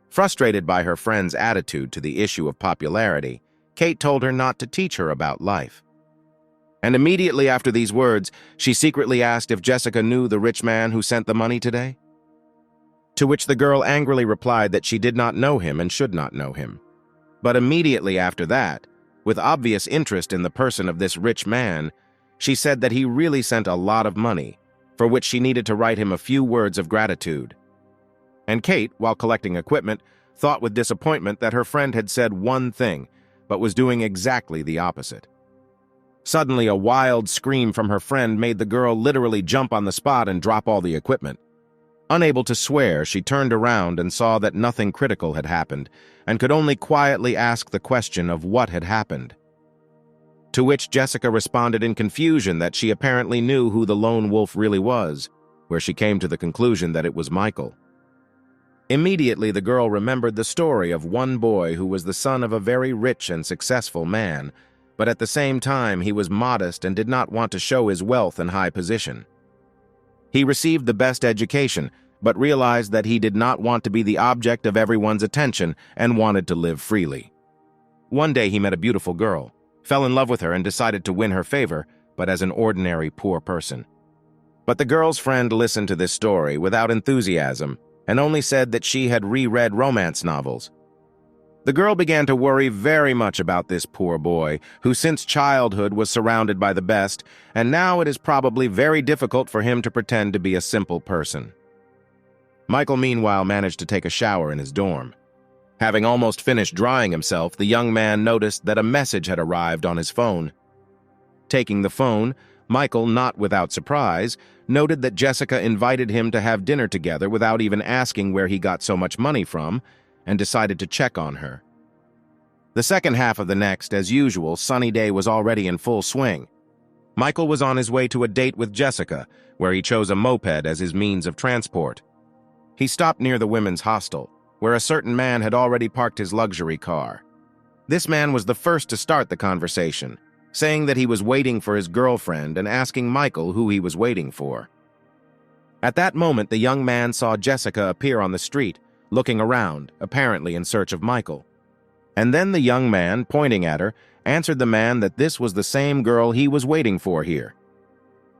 Frustrated by her friend's attitude to the issue of popularity, Kate told her not to teach her about life. And immediately after these words, she secretly asked if Jessica knew the rich man who sent the money today. To which the girl angrily replied that she did not know him and should not know him. But immediately after that, with obvious interest in the person of this rich man, she said that he really sent a lot of money, for which she needed to write him a few words of gratitude. And Kate, while collecting equipment, thought with disappointment that her friend had said one thing, but was doing exactly the opposite. Suddenly, a wild scream from her friend made the girl literally jump on the spot and drop all the equipment. Unable to swear, she turned around and saw that nothing critical had happened, and could only quietly ask the question of what had happened. To which Jessica responded in confusion that she apparently knew who the lone wolf really was, where she came to the conclusion that it was Michael. Immediately, the girl remembered the story of one boy who was the son of a very rich and successful man, but at the same time he was modest and did not want to show his wealth and high position. He received the best education, but realized that he did not want to be the object of everyone's attention and wanted to live freely. One day he met a beautiful girl, fell in love with her and decided to win her favor, but as an ordinary poor person. But the girl's friend listened to this story without enthusiasm and only said that she had reread romance novels. The girl began to worry very much about this poor boy, who since childhood was surrounded by the best, and now it is probably very difficult for him to pretend to be a simple person. Michael, meanwhile, managed to take a shower in his dorm. Having almost finished drying himself, the young man noticed that a message had arrived on his phone. Taking the phone, Michael, not without surprise, noted that Jessica invited him to have dinner together without even asking where he got so much money from, and decided to check on her. The second half of the next, as usual, sunny day was already in full swing. Michael was on his way to a date with Jessica, where he chose a moped as his means of transport. He stopped near the women's hostel, where a certain man had already parked his luxury car. This man was the first to start the conversation, saying that he was waiting for his girlfriend and asking Michael who he was waiting for. At that moment, the young man saw Jessica appear on the street, looking around, apparently in search of Michael. And then the young man, pointing at her, answered the man that this was the same girl he was waiting for here.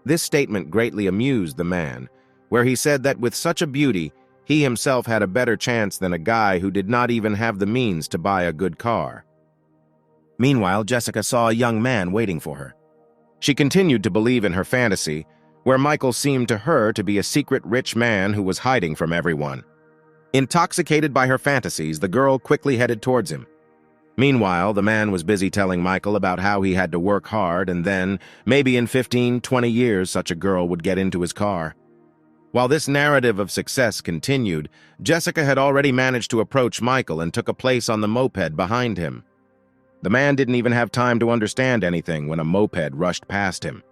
This statement greatly amused the man, where he said that with such a beauty, he himself had a better chance than a guy who did not even have the means to buy a good car. Meanwhile, Jessica saw a young man waiting for her. She continued to believe in her fantasy, where Michael seemed to her to be a secret rich man who was hiding from everyone. Intoxicated by her fantasies, the girl quickly headed towards him. Meanwhile, the man was busy telling Michael about how he had to work hard and then, maybe in 15, 20 years, such a girl would get into his car. While this narrative of success continued, Jessica had already managed to approach Michael and took a place on the moped behind him. The man didn't even have time to understand anything when a moped rushed past him,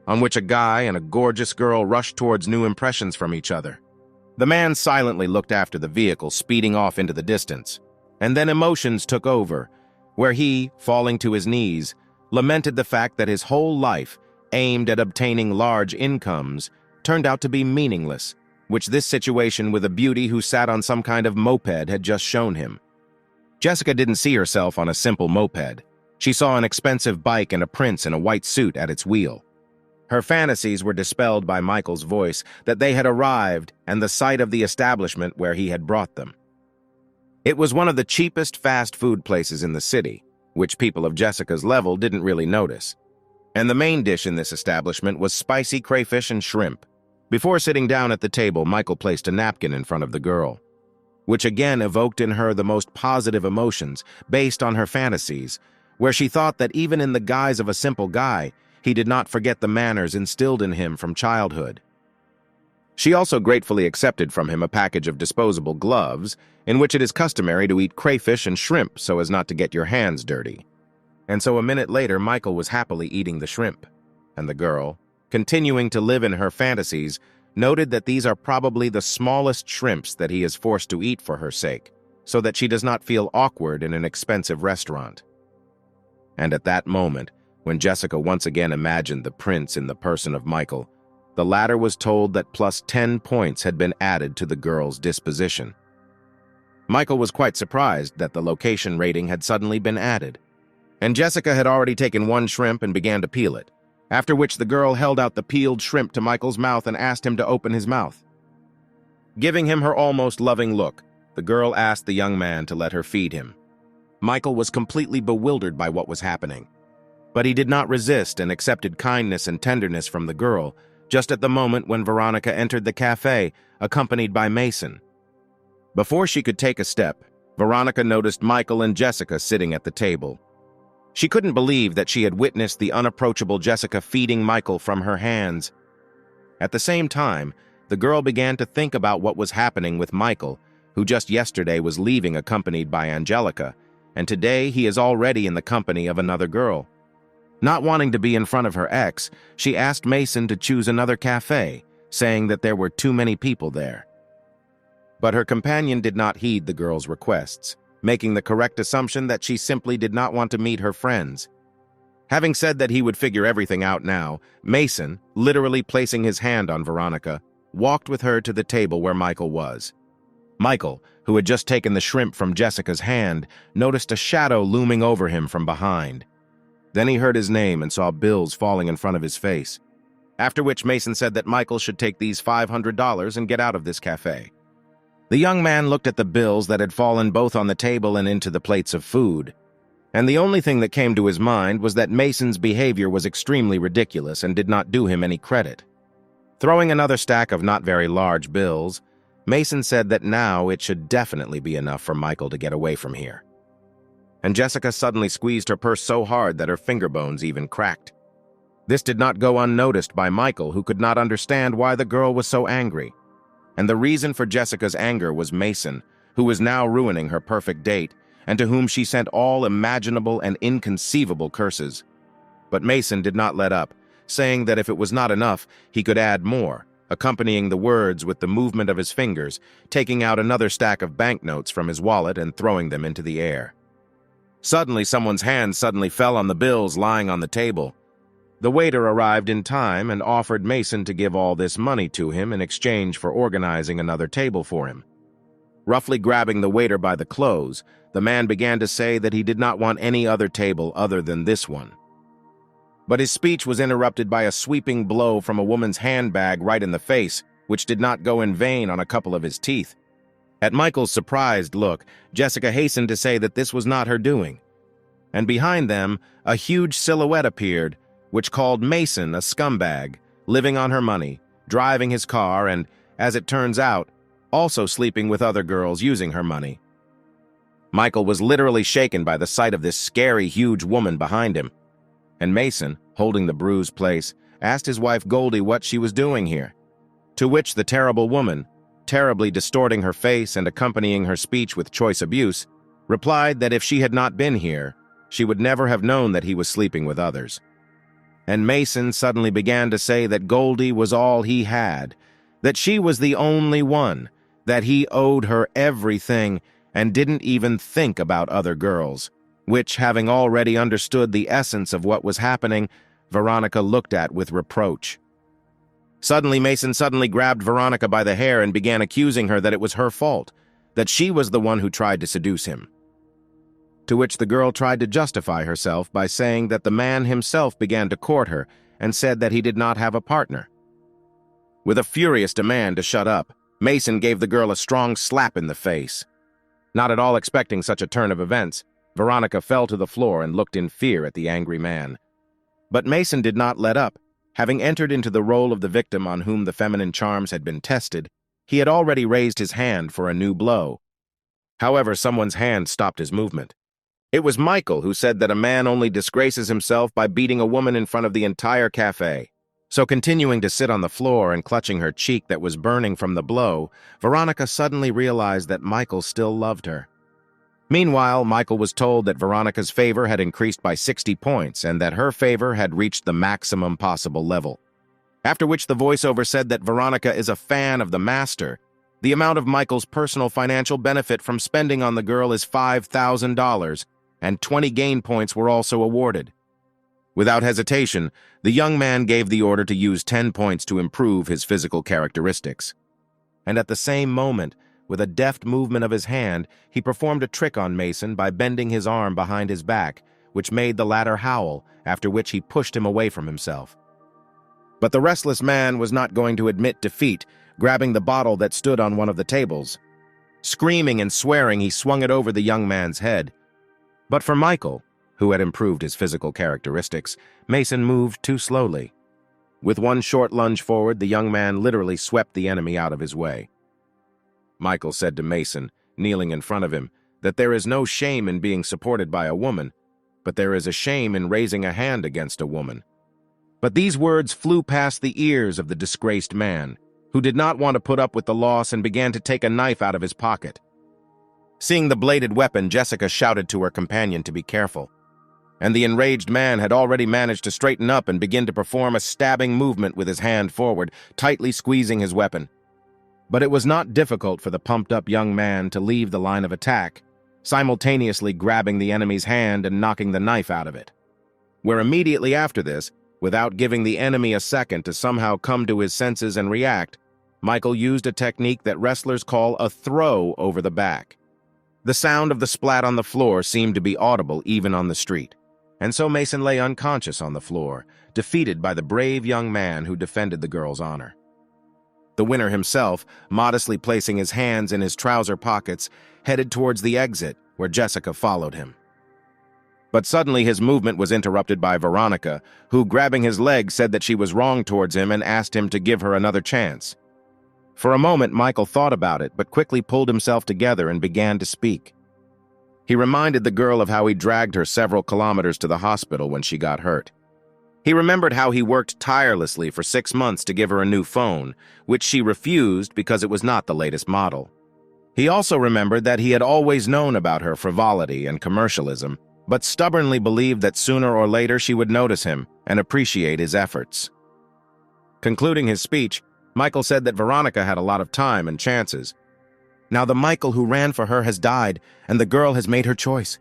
on which a guy and a gorgeous girl rushed towards new impressions from each other. The man silently looked after the vehicle speeding off into the distance, and then emotions took over, where he, falling to his knees, lamented the fact that his whole life, aimed at obtaining large incomes, turned out to be meaningless, which this situation with a beauty who sat on some kind of moped had just shown him. Jessica didn't see herself on a simple moped. She saw an expensive bike and a prince in a white suit at its wheel. Her fantasies were dispelled by Michael's voice that they had arrived and the sight of the establishment where he had brought them. It was one of the cheapest fast food places in the city, which people of Jessica's level didn't really notice. And the main dish in this establishment was spicy crayfish and shrimp. Before sitting down at the table, Michael placed a napkin in front of the girl. which again evoked in her the most positive emotions based on her fantasies, where she thought that even in the guise of a simple guy, he did not forget the manners instilled in him from childhood. She also gratefully accepted from him a package of disposable gloves, in which it is customary to eat crayfish and shrimp so as not to get your hands dirty. And so a minute later, Michael was happily eating the shrimp, and the girl, continuing to live in her fantasies, noted that these are probably the smallest shrimps that he is forced to eat for her sake, so that she does not feel awkward in an expensive restaurant. And at that moment, when Jessica once again imagined the prince in the person of Michael, the latter was told that plus 10 points had been added to the girl's disposition. Michael was quite surprised that the location rating had suddenly been added, and Jessica had already taken one shrimp and began to peel it, after which the girl held out the peeled shrimp to Michael's mouth and asked him to open his mouth. Giving him her almost loving look, the girl asked the young man to let her feed him. Michael was completely bewildered by what was happening, but he did not resist and accepted kindness and tenderness from the girl, just at the moment when Veronica entered the cafe, accompanied by Mason. Before she could take a step, Veronica noticed Michael and Jessica sitting at the table. She couldn't believe that she had witnessed the unapproachable Jessica feeding Michael from her hands. At the same time, the girl began to think about what was happening with Michael, who just yesterday was leaving accompanied by Angelica, and today he is already in the company of another girl. Not wanting to be in front of her ex, she asked Mason to choose another cafe, saying that there were too many people there. But her companion did not heed the girl's requests, making the correct assumption that she simply did not want to meet her friends. Having said that he would figure everything out now, Mason, literally placing his hand on Veronica, walked with her to the table where Michael was. Michael, who had just taken the shrimp from Jessica's hand, noticed a shadow looming over him from behind. Then he heard his name and saw bills falling in front of his face, after which Mason said that Michael should take these $500 and get out of this cafe. The young man looked at the bills that had fallen both on the table and into the plates of food, and the only thing that came to his mind was that Mason's behavior was extremely ridiculous and did not do him any credit. Throwing another stack of not very large bills, Mason said that now it should definitely be enough for Michael to get away from here. And Jessica suddenly squeezed her purse so hard that her finger bones even cracked. This did not go unnoticed by Michael, who could not understand why the girl was so angry. And the reason for Jessica's anger was Mason, who was now ruining her perfect date, and to whom she sent all imaginable and inconceivable curses. But Mason did not let up, saying that if it was not enough, he could add more, accompanying the words with the movement of his fingers, taking out another stack of banknotes from his wallet and throwing them into the air. Suddenly, someone's hand suddenly fell on the bills lying on the table. The waiter arrived in time and offered Mason to give all this money to him in exchange for organizing another table for him. Roughly grabbing the waiter by the clothes, the man began to say that he did not want any other table other than this one. But his speech was interrupted by a sweeping blow from a woman's handbag right in the face, which did not go in vain on a couple of his teeth. At Michael's surprised look, Jessica hastened to say that this was not her doing. And behind them, a huge silhouette appeared, which called Mason a scumbag, living on her money, driving his car, and, as it turns out, also sleeping with other girls using her money. Michael was literally shaken by the sight of this scary, huge woman behind him. And Mason, holding the bruised place, asked his wife Goldie what she was doing here. To which the terrible woman, terribly distorting her face and accompanying her speech with choice abuse, replied that if she had not been here, she would never have known that he was sleeping with others. And Mason suddenly began to say that Goldie was all he had, that she was the only one, that he owed her everything and didn't even think about other girls, which, having already understood the essence of what was happening, Veronica looked at with reproach. Suddenly, Mason grabbed Veronica by the hair and began accusing her that it was her fault, that she was the one who tried to seduce him. To which the girl tried to justify herself by saying that the man himself began to court her and said that he did not have a partner. With a furious demand to shut up, Mason gave the girl a strong slap in the face. Not at all expecting such a turn of events, Veronica fell to the floor and looked in fear at the angry man. But Mason did not let up. Having entered into the role of the victim on whom the feminine charms had been tested, he had already raised his hand for a new blow, However, someone's hand stopped his movement. It was Michael, who said that a man only disgraces himself by beating a woman in front of the entire cafe. So continuing to sit on the floor and clutching her cheek that was burning from the blow, Veronica suddenly realized that Michael still loved her. Meanwhile, Michael was told that Veronica's favor had increased by 60 points and that her favor had reached the maximum possible level. After which the voiceover said that Veronica is a fan of the master. The amount of Michael's personal financial benefit from spending on the girl is $5,000, and 20 gain points were also awarded. Without hesitation, the young man gave the order to use 10 points to improve his physical characteristics. And at the same moment, with a deft movement of his hand, he performed a trick on Mason by bending his arm behind his back, which made the latter howl, after which he pushed him away from himself. But the restless man was not going to admit defeat, grabbing the bottle that stood on one of the tables. Screaming and swearing, he swung it over the young man's head. But for Michael, who had improved his physical characteristics, Mason moved too slowly. With one short lunge forward, the young man literally swept the enemy out of his way. Michael said to Mason, kneeling in front of him, that there is no shame in being supported by a woman, but there is a shame in raising a hand against a woman. But these words flew past the ears of the disgraced man, who did not want to put up with the loss and began to take a knife out of his pocket. Seeing the bladed weapon, Jessica shouted to her companion to be careful, and the enraged man had already managed to straighten up and begin to perform a stabbing movement with his hand forward, tightly squeezing his weapon. But it was not difficult for the pumped-up young man to leave the line of attack, simultaneously grabbing the enemy's hand and knocking the knife out of it. Where immediately after this, without giving the enemy a second to somehow come to his senses and react, Michael used a technique that wrestlers call a throw over the back. The sound of the splat on the floor seemed to be audible even on the street, and so Mason lay unconscious on the floor, defeated by the brave young man who defended the girl's honor. The winner himself, modestly placing his hands in his trouser pockets, headed towards the exit, where Jessica followed him. But suddenly his movement was interrupted by Veronica, who, grabbing his leg, said that she was wrong towards him and asked him to give her another chance. For a moment, Michael thought about it, but quickly pulled himself together and began to speak. He reminded the girl of how he dragged her several kilometers to the hospital when she got hurt. He remembered how he worked tirelessly for 6 months to give her a new phone, which she refused because it was not the latest model. He also remembered that he had always known about her frivolity and commercialism, but stubbornly believed that sooner or later she would notice him and appreciate his efforts. Concluding his speech, Michael said that Veronica had a lot of time and chances. Now the Michael who ran for her has died, and the girl has made her choice.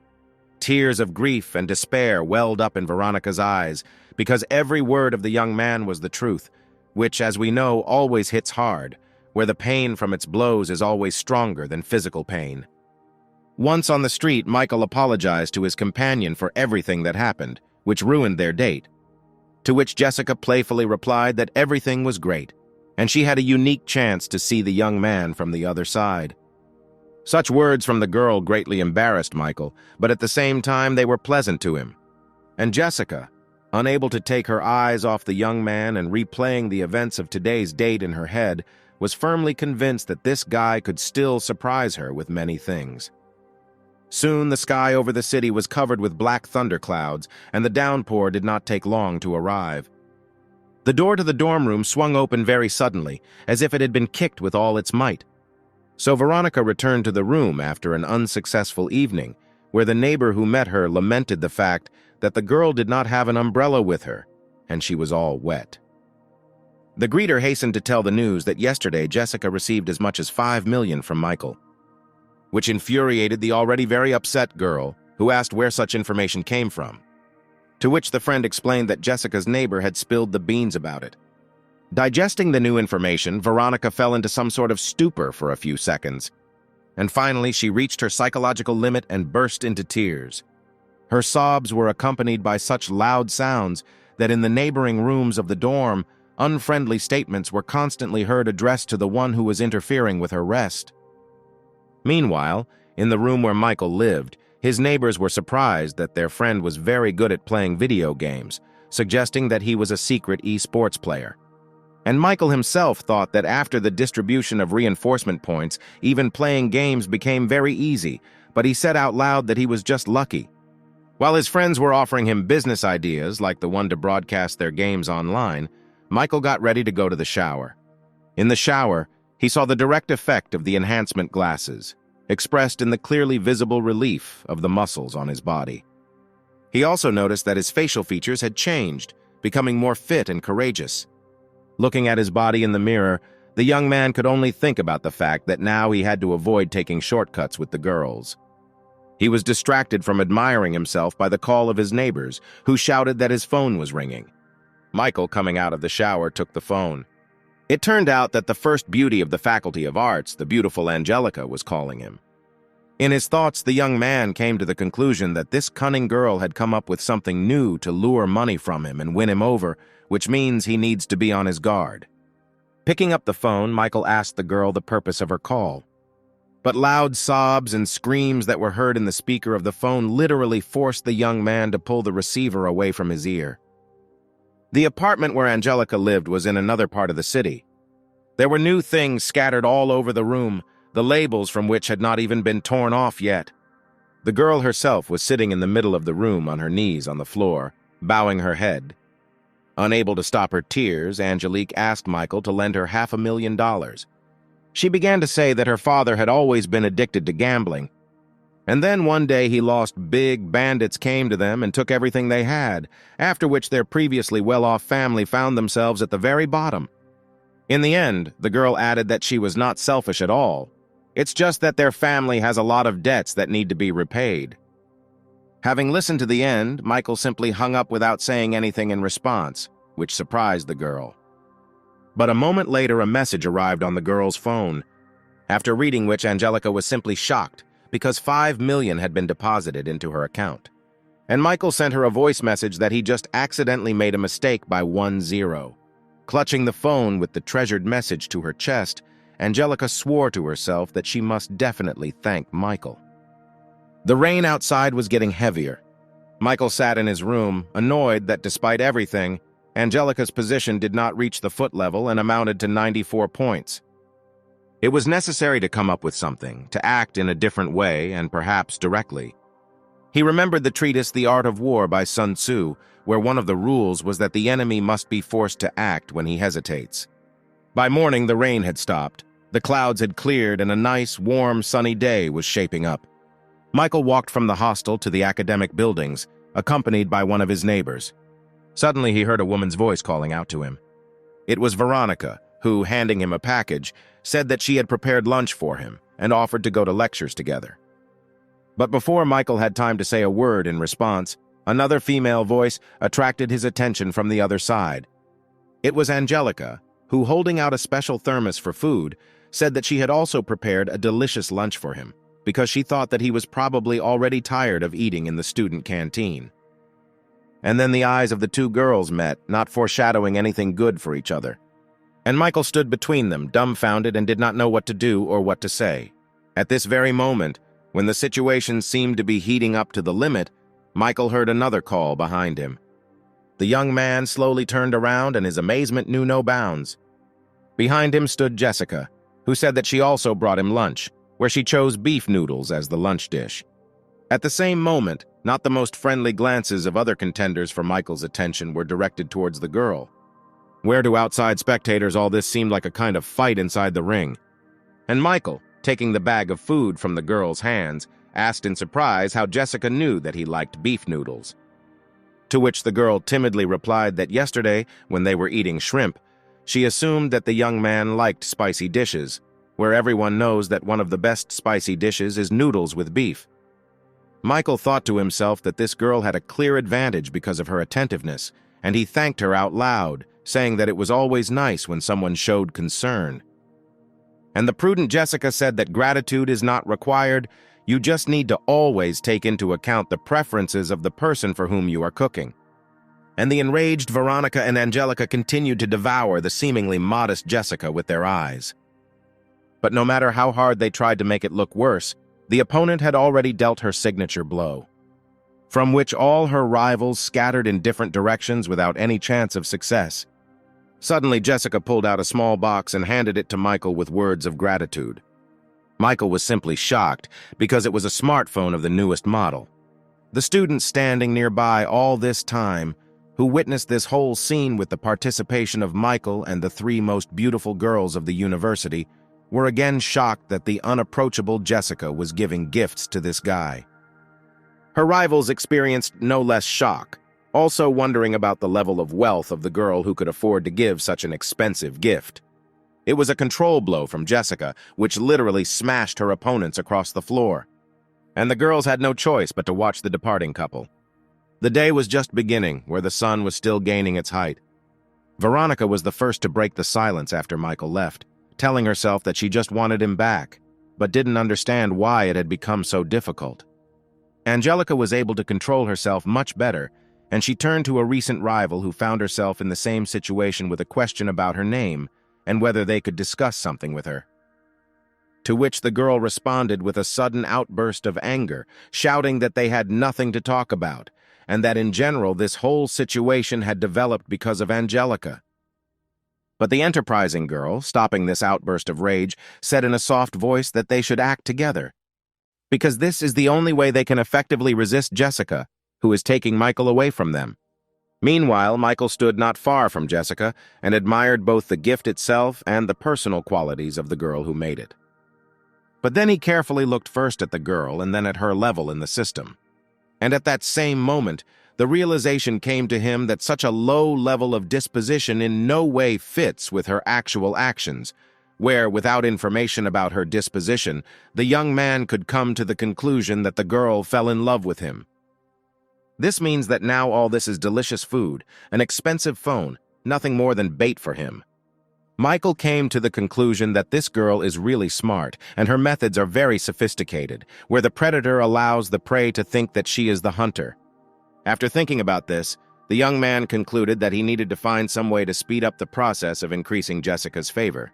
Tears of grief and despair welled up in Veronica's eyes, because every word of the young man was the truth, which, as we know, always hits hard, where the pain from its blows is always stronger than physical pain. Once on the street, Michael apologized to his companion for everything that happened, which ruined their date, to which Jessica playfully replied that everything was great, and she had a unique chance to see the young man from the other side. Such words from the girl greatly embarrassed Michael, but at the same time they were pleasant to him. And Jessica, unable to take her eyes off the young man and replaying the events of today's date in her head, was firmly convinced that this guy could still surprise her with many things. Soon the sky over the city was covered with black thunderclouds, and the downpour did not take long to arrive. The door to the dorm room swung open very suddenly, as if it had been kicked with all its might. So Veronica returned to the room after an unsuccessful evening, where the neighbor who met her lamented the fact that the girl did not have an umbrella with her, and she was all wet. The greeter hastened to tell the news that yesterday Jessica received as much as $5 million from Michael, which infuriated the already very upset girl, who asked where such information came from. To which the friend explained that Jessica's neighbor had spilled the beans about it. Digesting the new information, Veronica fell into some sort of stupor for a few seconds, and finally she reached her psychological limit and burst into tears. Her sobs were accompanied by such loud sounds that in the neighboring rooms of the dorm, unfriendly statements were constantly heard addressed to the one who was interfering with her rest. Meanwhile, in the room where Michael lived, his neighbors were surprised that their friend was very good at playing video games, suggesting that he was a secret e-sports player. And Michael himself thought that after the distribution of reinforcement points, even playing games became very easy, but he said out loud that he was just lucky. While his friends were offering him business ideas, like the one to broadcast their games online, Michael got ready to go to the shower. In the shower, he saw the direct effect of the enhancement glasses, expressed in the clearly visible relief of the muscles on his body. He also noticed that his facial features had changed, becoming more fit and courageous. Looking at his body in the mirror, the young man could only think about the fact that now he had to avoid taking shortcuts with the girls. He was distracted from admiring himself by the call of his neighbors, who shouted that his phone was ringing. Michael, coming out of the shower, took the phone. It turned out that the first beauty of the Faculty of Arts, the beautiful Angelica, was calling him. In his thoughts, the young man came to the conclusion that this cunning girl had come up with something new to lure money from him and win him over, which means he needs to be on his guard. Picking up the phone, Michael asked the girl the purpose of her call. But loud sobs and screams that were heard in the speaker of the phone literally forced the young man to pull the receiver away from his ear. The apartment where Angelica lived was in another part of the city. There were new things scattered all over the room, the labels from which had not even been torn off yet. The girl herself was sitting in the middle of the room on her knees on the floor, bowing her head. Unable to stop her tears, Angelique asked Michael to lend her $500,000. She began to say that her father had always been addicted to gambling. And then one day he lost big, bandits came to them and took everything they had, after which their previously well-off family found themselves at the very bottom. In the end, the girl added that she was not selfish at all. It's just that their family has a lot of debts that need to be repaid. Having listened to the end, Michael simply hung up without saying anything in response, which surprised the girl. But a moment later, a message arrived on the girl's phone, after reading which Angelica was simply shocked because $5 million had been deposited into her account. And Michael sent her a voice message that he just accidentally made a mistake by 10. Clutching the phone with the treasured message to her chest, Angelica swore to herself that she must definitely thank Michael. The rain outside was getting heavier. Michael sat in his room, annoyed that despite everything, Angelica's position did not reach the foot level and amounted to 94 points. It was necessary to come up with something, to act in a different way and perhaps directly. He remembered the treatise The Art of War by Sun Tzu, where one of the rules was that the enemy must be forced to act when he hesitates. By morning, the rain had stopped, the clouds had cleared, and a nice, warm, sunny day was shaping up. Michael walked from the hostel to the academic buildings, accompanied by one of his neighbors. Suddenly, he heard a woman's voice calling out to him. It was Veronica, who, handing him a package, said that she had prepared lunch for him and offered to go to lectures together. But before Michael had time to say a word in response, another female voice attracted his attention from the other side. It was Angelica, who, holding out a special thermos for food, said that she had also prepared a delicious lunch for him, because she thought that he was probably already tired of eating in the student canteen. And then the eyes of the two girls met, not foreshadowing anything good for each other. And Michael stood between them, dumbfounded, and did not know what to do or what to say. At this very moment, when the situation seemed to be heating up to the limit, Michael heard another call behind him. The young man slowly turned around, and his amazement knew no bounds. Behind him stood Jessica, who said that she also brought him lunch, where she chose beef noodles as the lunch dish. At the same moment, not the most friendly glances of other contenders for Michael's attention were directed towards the girl. Where to outside spectators all this seemed like a kind of fight inside the ring. And Michael, taking the bag of food from the girl's hands, asked in surprise how Jessica knew that he liked beef noodles. To which the girl timidly replied that yesterday, when they were eating shrimp, she assumed that the young man liked spicy dishes, where everyone knows that one of the best spicy dishes is noodles with beef. Michael thought to himself that this girl had a clear advantage because of her attentiveness, and he thanked her out loud, saying that it was always nice when someone showed concern. And the prudent Jessica said that gratitude is not required, you just need to always take into account the preferences of the person for whom you are cooking. And the enraged Veronica and Angelica continued to devour the seemingly modest Jessica with their eyes. But no matter how hard they tried to make it look worse, the opponent had already dealt her signature blow, from which all her rivals scattered in different directions without any chance of success. Suddenly, Jessica pulled out a small box and handed it to Michael with words of gratitude. Michael was simply shocked because it was a smartphone of the newest model. The students standing nearby all this time, who witnessed this whole scene with the participation of Michael and the three most beautiful girls of the university, were again shocked that the unapproachable Jessica was giving gifts to this guy. Her rivals experienced no less shock, also wondering about the level of wealth of the girl who could afford to give such an expensive gift. It was a control blow from Jessica, which literally smashed her opponents across the floor. And the girls had no choice but to watch the departing couple. The day was just beginning, where the sun was still gaining its height. Veronica was the first to break the silence after Michael left, telling herself that she just wanted him back, but didn't understand why it had become so difficult. Angelica was able to control herself much better, and she turned to a recent rival who found herself in the same situation with a question about her name and whether they could discuss something with her. To which the girl responded with a sudden outburst of anger, shouting that they had nothing to talk about, and that in general this whole situation had developed because of Angelica. But the enterprising girl, stopping this outburst of rage, said in a soft voice that they should act together, because this is the only way they can effectively resist Jessica, who is taking Michael away from them. Meanwhile, Michael stood not far from Jessica and admired both the gift itself and the personal qualities of the girl who made it. But then he carefully looked first at the girl and then at her level in the system. And at that same moment, the realization came to him that such a low level of disposition in no way fits with her actual actions, where, without information about her disposition, the young man could come to the conclusion that the girl fell in love with him. This means that now all this is delicious food, an expensive phone, nothing more than bait for him. Michael came to the conclusion that this girl is really smart, and her methods are very sophisticated, where the predator allows the prey to think that she is the hunter. After thinking about this, the young man concluded that he needed to find some way to speed up the process of increasing Jessica's favor.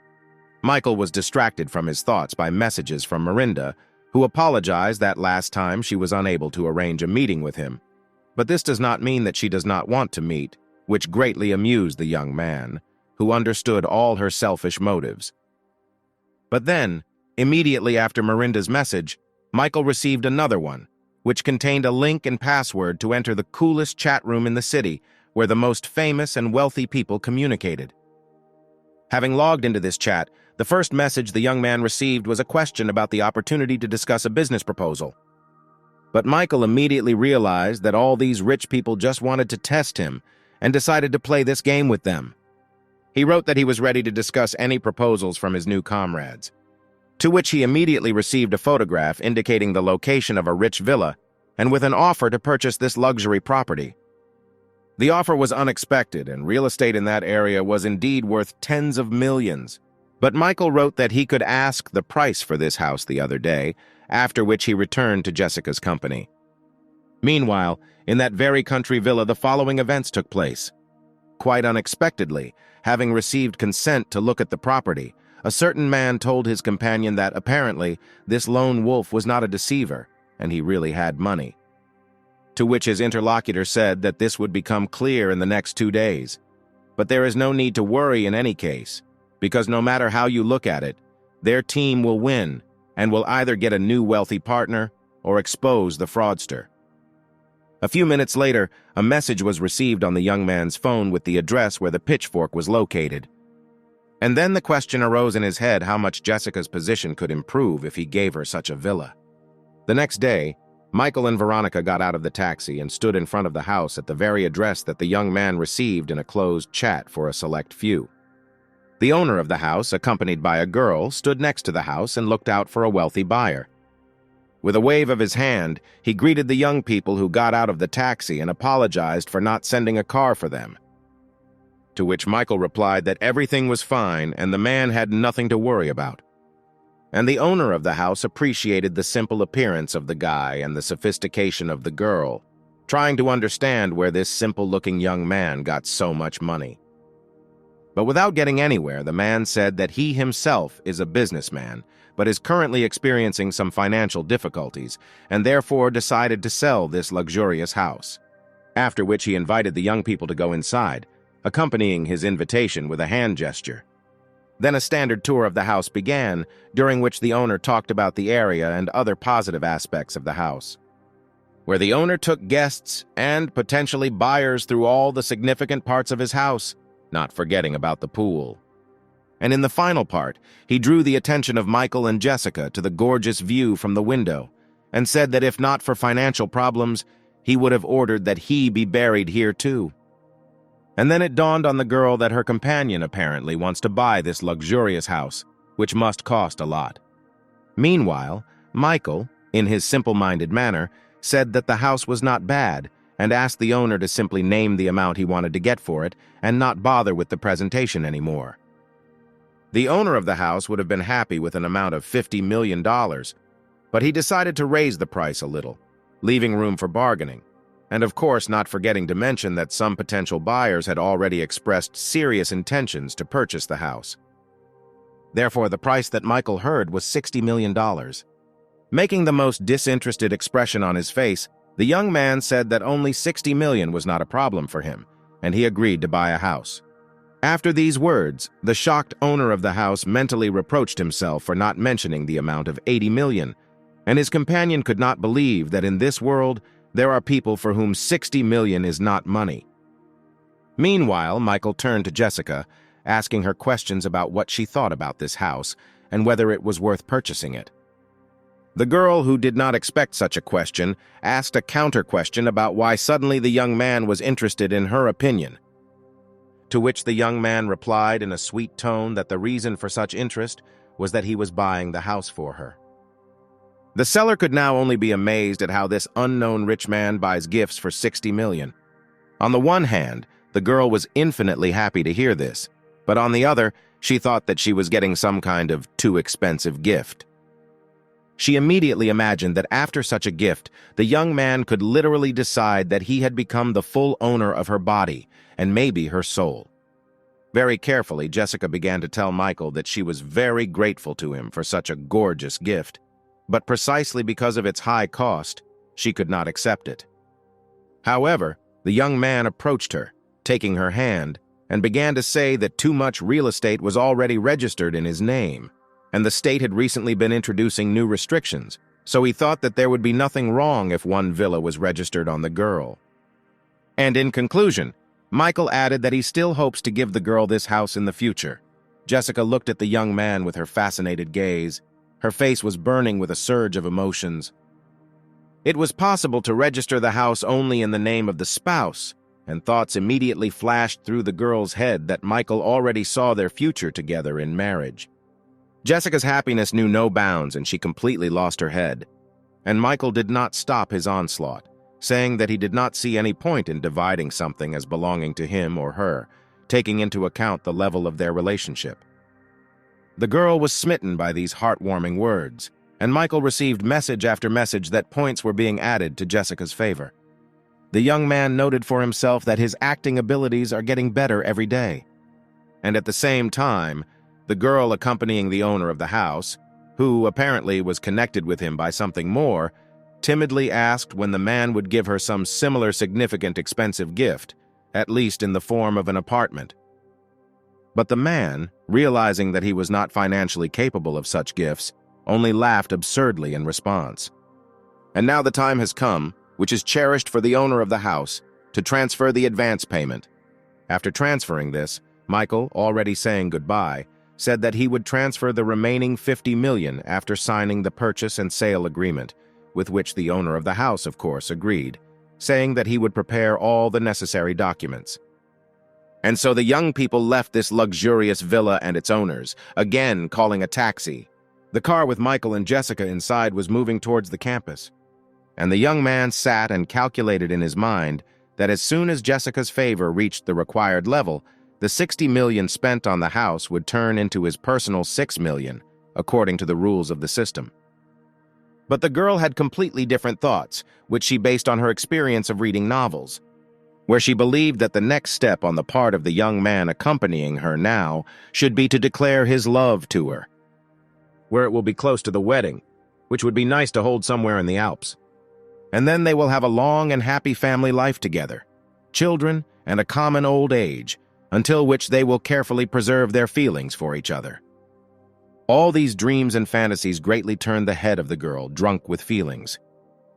Michael was distracted from his thoughts by messages from Miranda, who apologized that last time she was unable to arrange a meeting with him. But this does not mean that she does not want to meet, which greatly amused the young man, who understood all her selfish motives. But then, immediately after Miranda's message, Michael received another one, which contained a link and password to enter the coolest chat room in the city, where the most famous and wealthy people communicated. Having logged into this chat, the first message the young man received was a question about the opportunity to discuss a business proposal. But Michael immediately realized that all these rich people just wanted to test him and decided to play this game with them. He wrote that he was ready to discuss any proposals from his new comrades, to which he immediately received a photograph indicating the location of a rich villa and with an offer to purchase this luxury property. The offer was unexpected, and real estate in that area was indeed worth tens of millions. But Michael wrote that he could ask the price for this house the other day, after which he returned to Jessica's company. Meanwhile, in that very country villa, the following events took place. Quite unexpectedly, having received consent to look at the property, a certain man told his companion that apparently this lone wolf was not a deceiver, and he really had money. To which his interlocutor said that this would become clear in the next 2 days. But there is no need to worry in any case, because no matter how you look at it, their team will win and will either get a new wealthy partner or expose the fraudster. A few minutes later, a message was received on the young man's phone with the address where the pitchfork was located. And then the question arose in his head how much Jessica's position could improve if he gave her such a villa. The next day, Michael and Veronica got out of the taxi and stood in front of the house at the very address that the young man received in a closed chat for a select few. The owner of the house, accompanied by a girl, stood next to the house and looked out for a wealthy buyer. With a wave of his hand, he greeted the young people who got out of the taxi and apologized for not sending a car for them. To which Michael replied that everything was fine and the man had nothing to worry about. And the owner of the house appreciated the simple appearance of the guy and the sophistication of the girl, trying to understand where this simple-looking young man got so much money. But without getting anywhere, the man said that he himself is a businessman, but is currently experiencing some financial difficulties, and therefore decided to sell this luxurious house. After which he invited the young people to go inside, accompanying his invitation with a hand gesture. Then a standard tour of the house began, during which the owner talked about the area and other positive aspects of the house, where the owner took guests and potentially buyers through all the significant parts of his house, not forgetting about the pool. And in the final part, he drew the attention of Michael and Jessica to the gorgeous view from the window, and said that if not for financial problems, he would have ordered that he be buried here too. And then it dawned on the girl that her companion apparently wants to buy this luxurious house, which must cost a lot. Meanwhile, Michael, in his simple-minded manner, said that the house was not bad and asked the owner to simply name the amount he wanted to get for it and not bother with the presentation anymore. The owner of the house would have been happy with an amount of $50 million, but he decided to raise the price a little, leaving room for bargaining, and of course not forgetting to mention that some potential buyers had already expressed serious intentions to purchase the house. Therefore, the price that Michael heard was $60 million. Making the most disinterested expression on his face, the young man said that only $60 million was not a problem for him, and he agreed to buy a house. After these words, the shocked owner of the house mentally reproached himself for not mentioning the amount of $80 million, and his companion could not believe that in this world there are people for whom $60 million is not money. Meanwhile, Michael turned to Jessica, asking her questions about what she thought about this house and whether it was worth purchasing it. The girl, who did not expect such a question, asked a counter-question about why suddenly the young man was interested in her opinion, to which the young man replied in a sweet tone that the reason for such interest was that he was buying the house for her. The seller could now only be amazed at how this unknown rich man buys gifts for $60 million. On the one hand, the girl was infinitely happy to hear this, but on the other, she thought that she was getting some kind of too expensive gift. She immediately imagined that after such a gift, the young man could literally decide that he had become the full owner of her body and maybe her soul. Very carefully, Jessica began to tell Michael that she was very grateful to him for such a gorgeous gift, but precisely because of its high cost, she could not accept it. However, the young man approached her, taking her hand, and began to say that too much real estate was already registered in his name, and the state had recently been introducing new restrictions, so he thought that there would be nothing wrong if one villa was registered on the girl. And in conclusion, Michael added that he still hopes to give the girl this house in the future. Jessica looked at the young man with her fascinated gaze. Her face was burning with a surge of emotions. It was possible to register the house only in the name of the spouse, and thoughts immediately flashed through the girl's head that Michael already saw their future together in marriage. Jessica's happiness knew no bounds, and she completely lost her head. And Michael did not stop his onslaught, saying that he did not see any point in dividing something as belonging to him or her, taking into account the level of their relationship. The girl was smitten by these heartwarming words, and Michael received message after message that points were being added to Jessica's favor. The young man noted for himself that his acting abilities are getting better every day. And at the same time, the girl accompanying the owner of the house, who apparently was connected with him by something more, timidly asked when the man would give her some similar significant expensive gift, at least in the form of an apartment. But the man, realizing that he was not financially capable of such gifts, only laughed absurdly in response. And now the time has come, which is cherished for the owner of the house, to transfer the advance payment. After transferring this, Michael, already saying goodbye, said that he would transfer the remaining $50 million after signing the purchase and sale agreement, with which the owner of the house, of course, agreed, saying that he would prepare all the necessary documents. And so the young people left this luxurious villa and its owners, again calling a taxi. The car with Michael and Jessica inside was moving towards the campus, and the young man sat and calculated in his mind that as soon as Jessica's favor reached the required level, the $60 million spent on the house would turn into his personal $6 million, according to the rules of the system. But the girl had completely different thoughts, which she based on her experience of reading novels, where she believed that the next step on the part of the young man accompanying her now should be to declare his love to her, where it will be close to the wedding, which would be nice to hold somewhere in the Alps. And then they will have a long and happy family life together, children and a common old age, until which they will carefully preserve their feelings for each other. All these dreams and fantasies greatly turned the head of the girl, drunk with feelings.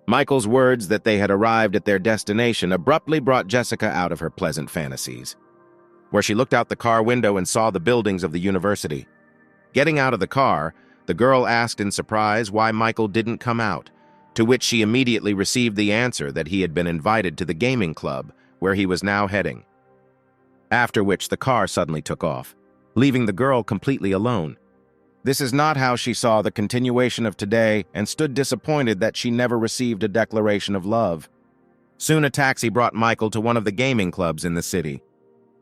Michael's words that they had arrived at their destination abruptly brought Jessica out of her pleasant fantasies, where she looked out the car window and saw the buildings of the university. Getting out of the car, the girl asked in surprise why Michael didn't come out, to which she immediately received the answer that he had been invited to the gaming club, where he was now heading. After which the car suddenly took off, leaving the girl completely alone. This is not how she saw the continuation of today and stood disappointed that she never received a declaration of love. Soon a taxi brought Michael to one of the gaming clubs in the city.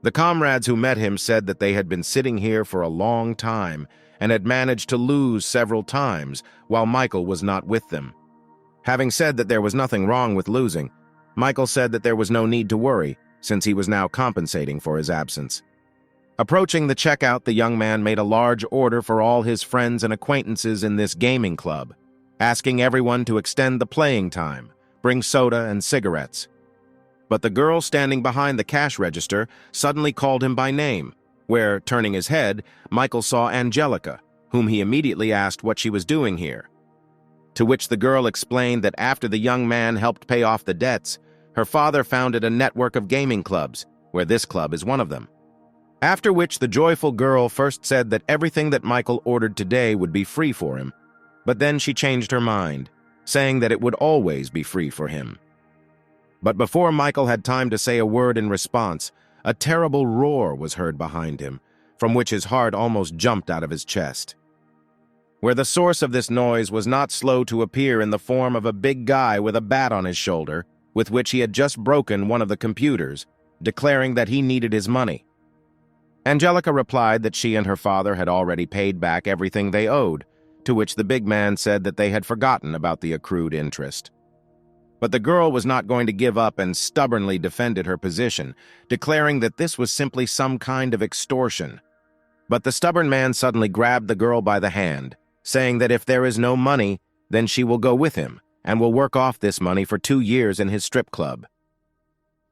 The comrades who met him said that they had been sitting here for a long time and had managed to lose several times while Michael was not with them. Having said that there was nothing wrong with losing, Michael said that there was no need to worry, since he was now compensating for his absence. Approaching the checkout, the young man made a large order for all his friends and acquaintances in this gaming club, asking everyone to extend the playing time, bring soda and cigarettes. But the girl standing behind the cash register suddenly called him by name, where, turning his head, Michael saw Angelica, whom he immediately asked what she was doing here. To which the girl explained that after the young man helped pay off the debts, her father founded a network of gaming clubs, where this club is one of them. After which the joyful girl first said that everything that Michael ordered today would be free for him, but then she changed her mind, saying that it would always be free for him. But before Michael had time to say a word in response, a terrible roar was heard behind him, from which his heart almost jumped out of his chest. Where the source of this noise was not slow to appear in the form of a big guy with a bat on his shoulder, with which he had just broken one of the computers, declaring that he needed his money. Angelica replied that she and her father had already paid back everything they owed, to which the big man said that they had forgotten about the accrued interest. But the girl was not going to give up and stubbornly defended her position, declaring that this was simply some kind of extortion. But the stubborn man suddenly grabbed the girl by the hand, saying that if there is no money, then she will go with him and will work off this money for 2 years in his strip club.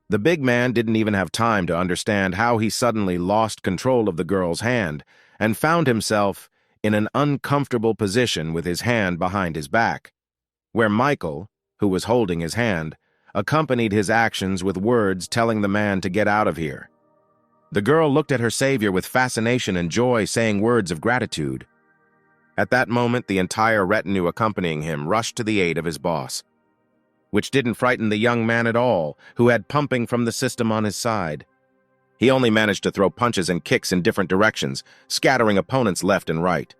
The big man didn't even have time to understand how he suddenly lost control of the girl's hand and found himself in an uncomfortable position with his hand behind his back, where Michael, who was holding his hand, accompanied his actions with words telling the man to get out of here. The girl looked at her savior with fascination and joy, saying words of gratitude. At that moment, the entire retinue accompanying him rushed to the aid of his boss, which didn't frighten the young man at all, who had pumping from the system on his side. He only managed to throw punches and kicks in different directions, scattering opponents left and right.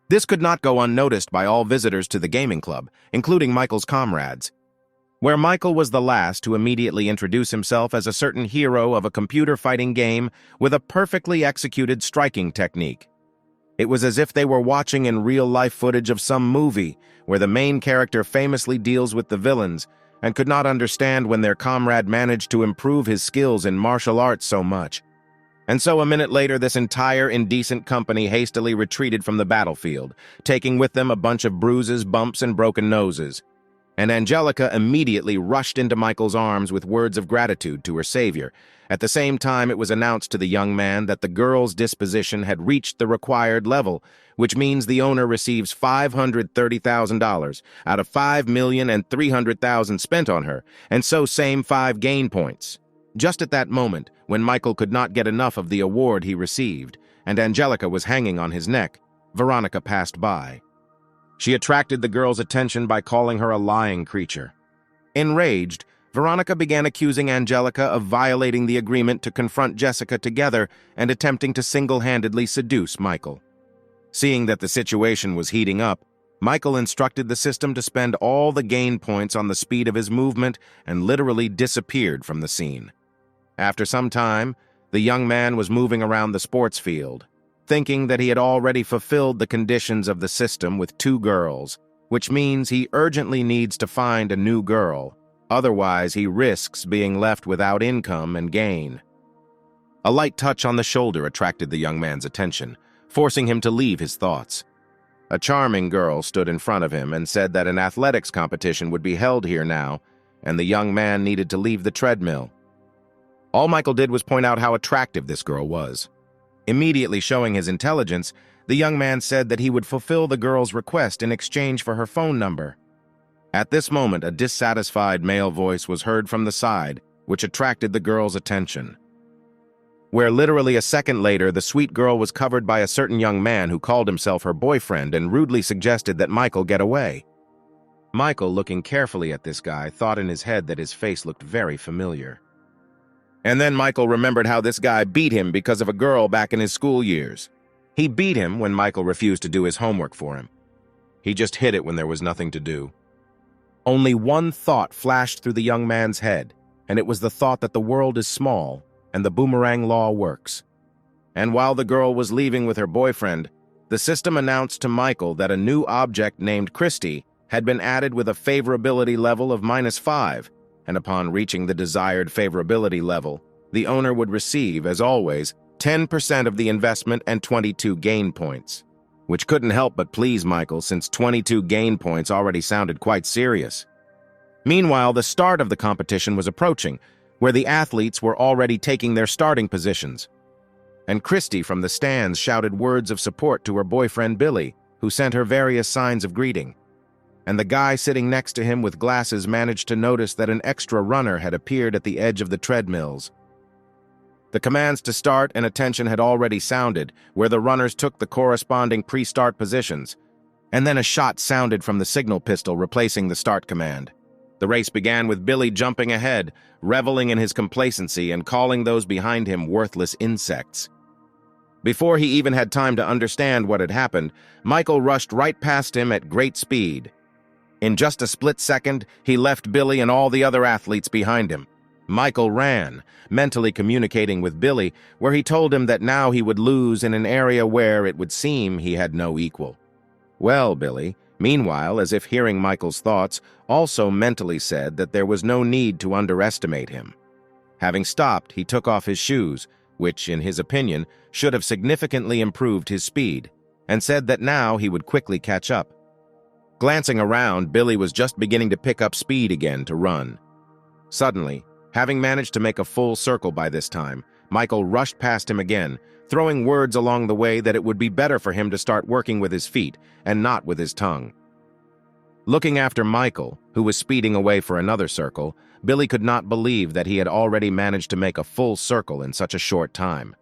This could not go unnoticed by all visitors to the gaming club, including Michael's comrades, where Michael was the last to immediately introduce himself as a certain hero of a computer fighting game with a perfectly executed striking technique. It was as if they were watching in real-life footage of some movie where the main character famously deals with the villains and could not understand when their comrade managed to improve his skills in martial arts so much. And so a minute later, this entire indecent company hastily retreated from the battlefield, taking with them a bunch of bruises, bumps, and broken noses. And Angelica immediately rushed into Michael's arms with words of gratitude to her savior. At the same time, it was announced to the young man that the girl's disposition had reached the required level, which means the owner receives $530,000 out of $5,300,000 spent on her, and so same 5 gain points. Just at that moment, when Michael could not get enough of the award he received, and Angelica was hanging on his neck, Veronica passed by. She attracted the girl's attention by calling her a lying creature. Enraged, Veronica began accusing Angelica of violating the agreement to confront Jessica together and attempting to single-handedly seduce Michael. Seeing that the situation was heating up, Michael instructed the system to spend all the gain points on the speed of his movement and literally disappeared from the scene. After some time, the young man was moving around the sports field, thinking that he had already fulfilled the conditions of the system with 2 girls, which means he urgently needs to find a new girl. Otherwise, he risks being left without income and gain. A light touch on the shoulder attracted the young man's attention, forcing him to leave his thoughts. A charming girl stood in front of him and said that an athletics competition would be held here now, and the young man needed to leave the treadmill. All Michael did was point out how attractive this girl was. Immediately showing his intelligence, the young man said that he would fulfill the girl's request in exchange for her phone number. At this moment, a dissatisfied male voice was heard from the side, which attracted the girl's attention. Where literally a second later, the sweet girl was covered by a certain young man who called himself her boyfriend and rudely suggested that Michael get away. Michael, looking carefully at this guy, thought in his head that his face looked very familiar. And then Michael remembered how this guy beat him because of a girl back in his school years. He beat him when Michael refused to do his homework for him. He just hid it when there was nothing to do. Only one thought flashed through the young man's head, and it was the thought that the world is small and the boomerang law works. And while the girl was leaving with her boyfriend, the system announced to Michael that a new object named Christy had been added with a favorability level of -5, and upon reaching the desired favorability level, the owner would receive, as always, 10% of the investment and 22 gain points, which couldn't help but please Michael since 22 gain points already sounded quite serious. Meanwhile, the start of the competition was approaching, where the athletes were already taking their starting positions. And Christy from the stands shouted words of support to her boyfriend Billy, who sent her various signs of greeting. And the guy sitting next to him with glasses managed to notice that an extra runner had appeared at the edge of the treadmills. The commands to start and attention had already sounded, where the runners took the corresponding pre-start positions, and then a shot sounded from the signal pistol replacing the start command. The race began with Billy jumping ahead, reveling in his complacency and calling those behind him worthless insects. Before he even had time to understand what had happened, Michael rushed right past him at great speed. In just a split second, he left Billy and all the other athletes behind him. Michael ran, mentally communicating with Billy, where he told him that now he would lose in an area where, it would seem, he had no equal. Well, Billy, meanwhile, as if hearing Michael's thoughts, also mentally said that there was no need to underestimate him. Having stopped, he took off his shoes, which, in his opinion, should have significantly improved his speed, and said that now he would quickly catch up. Glancing around, Billy was just beginning to pick up speed again to run. Suddenly, having managed to make a full circle by this time, Michael rushed past him again, throwing words along the way that it would be better for him to start working with his feet and not with his tongue. Looking after Michael, who was speeding away for another circle, Billy could not believe that he had already managed to make a full circle in such a short time.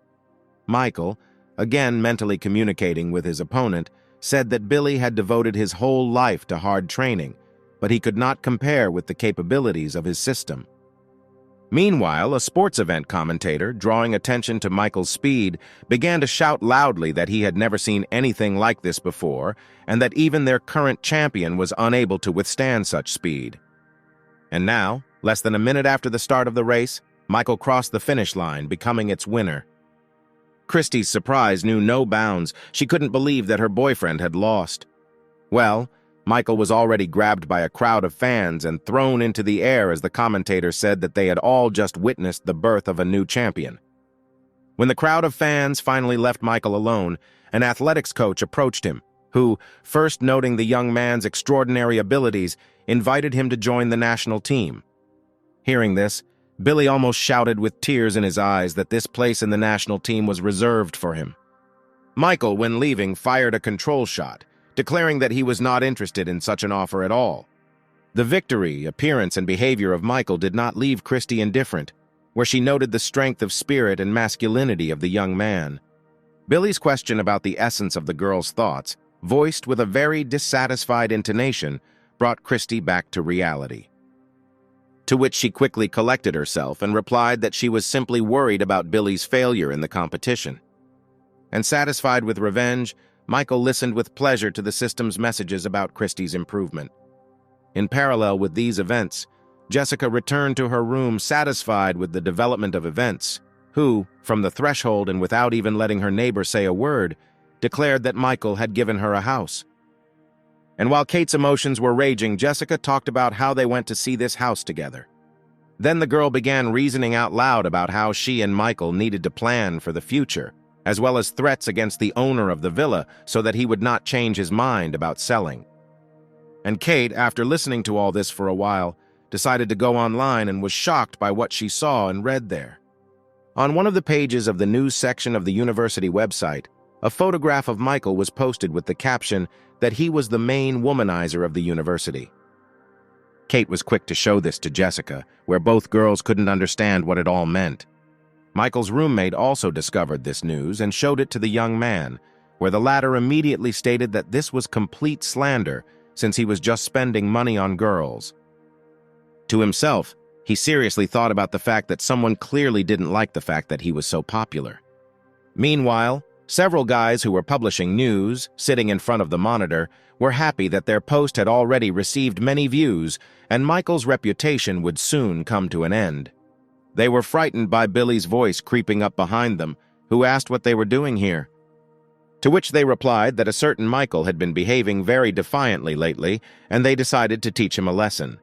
Michael, again mentally communicating with his opponent, said that Billy had devoted his whole life to hard training, but he could not compare with the capabilities of his system. Meanwhile, a sports event commentator, drawing attention to Michael's speed, began to shout loudly that he had never seen anything like this before, and that even their current champion was unable to withstand such speed. And now, less than a minute after the start of the race, Michael crossed the finish line, becoming its winner. Christy's surprise knew no bounds. She couldn't believe that her boyfriend had lost. Well, Michael was already grabbed by a crowd of fans and thrown into the air as the commentator said that they had all just witnessed the birth of a new champion. When the crowd of fans finally left Michael alone, an athletics coach approached him, who, first noting the young man's extraordinary abilities, invited him to join the national team. Hearing this, Billy almost shouted with tears in his eyes that this place in the national team was reserved for him. Michael, when leaving, fired a control shot, declaring that he was not interested in such an offer at all. The victory, appearance, and behavior of Michael did not leave Christy indifferent, where she noted the strength of spirit and masculinity of the young man. Billy's question about the essence of the girl's thoughts, voiced with a very dissatisfied intonation, brought Christy back to reality. To which she quickly collected herself and replied that she was simply worried about Billy's failure in the competition. And satisfied with revenge, Michael listened with pleasure to the system's messages about Christy's improvement. In parallel with these events, Jessica returned to her room satisfied with the development of events, who, from the threshold and without even letting her neighbor say a word, declared that Michael had given her a house. And while Kate's emotions were raging, Jessica talked about how they went to see this house together. Then the girl began reasoning out loud about how she and Michael needed to plan for the future, as well as threats against the owner of the villa so that he would not change his mind about selling. And Kate, after listening to all this for a while, decided to go online and was shocked by what she saw and read there. On one of the pages of the news section of the university website, a photograph of Michael was posted with the caption that he was the main womanizer of the university. Kate was quick to show this to Jessica, where both girls couldn't understand what it all meant. Michael's roommate also discovered this news and showed it to the young man, where the latter immediately stated that this was complete slander since he was just spending money on girls. To himself, he seriously thought about the fact that someone clearly didn't like the fact that he was so popular. Meanwhile, several guys who were publishing news, sitting in front of the monitor, were happy that their post had already received many views and Michael's reputation would soon come to an end. They were frightened by Billy's voice creeping up behind them, who asked what they were doing here. To which they replied that a certain Michael had been behaving very defiantly lately, and they decided to teach him a lesson.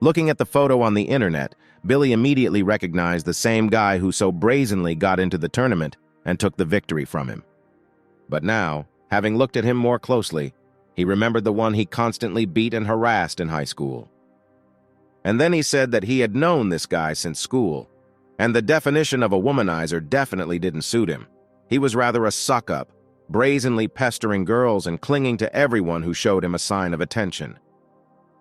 Looking at the photo on the internet, Billy immediately recognized the same guy who so brazenly got into the tournament and took the victory from him. But now, having looked at him more closely, he remembered the one he constantly beat and harassed in high school. And then he said that he had known this guy since school, and the definition of a womanizer definitely didn't suit him. He was rather a suck-up, brazenly pestering girls and clinging to everyone who showed him a sign of attention.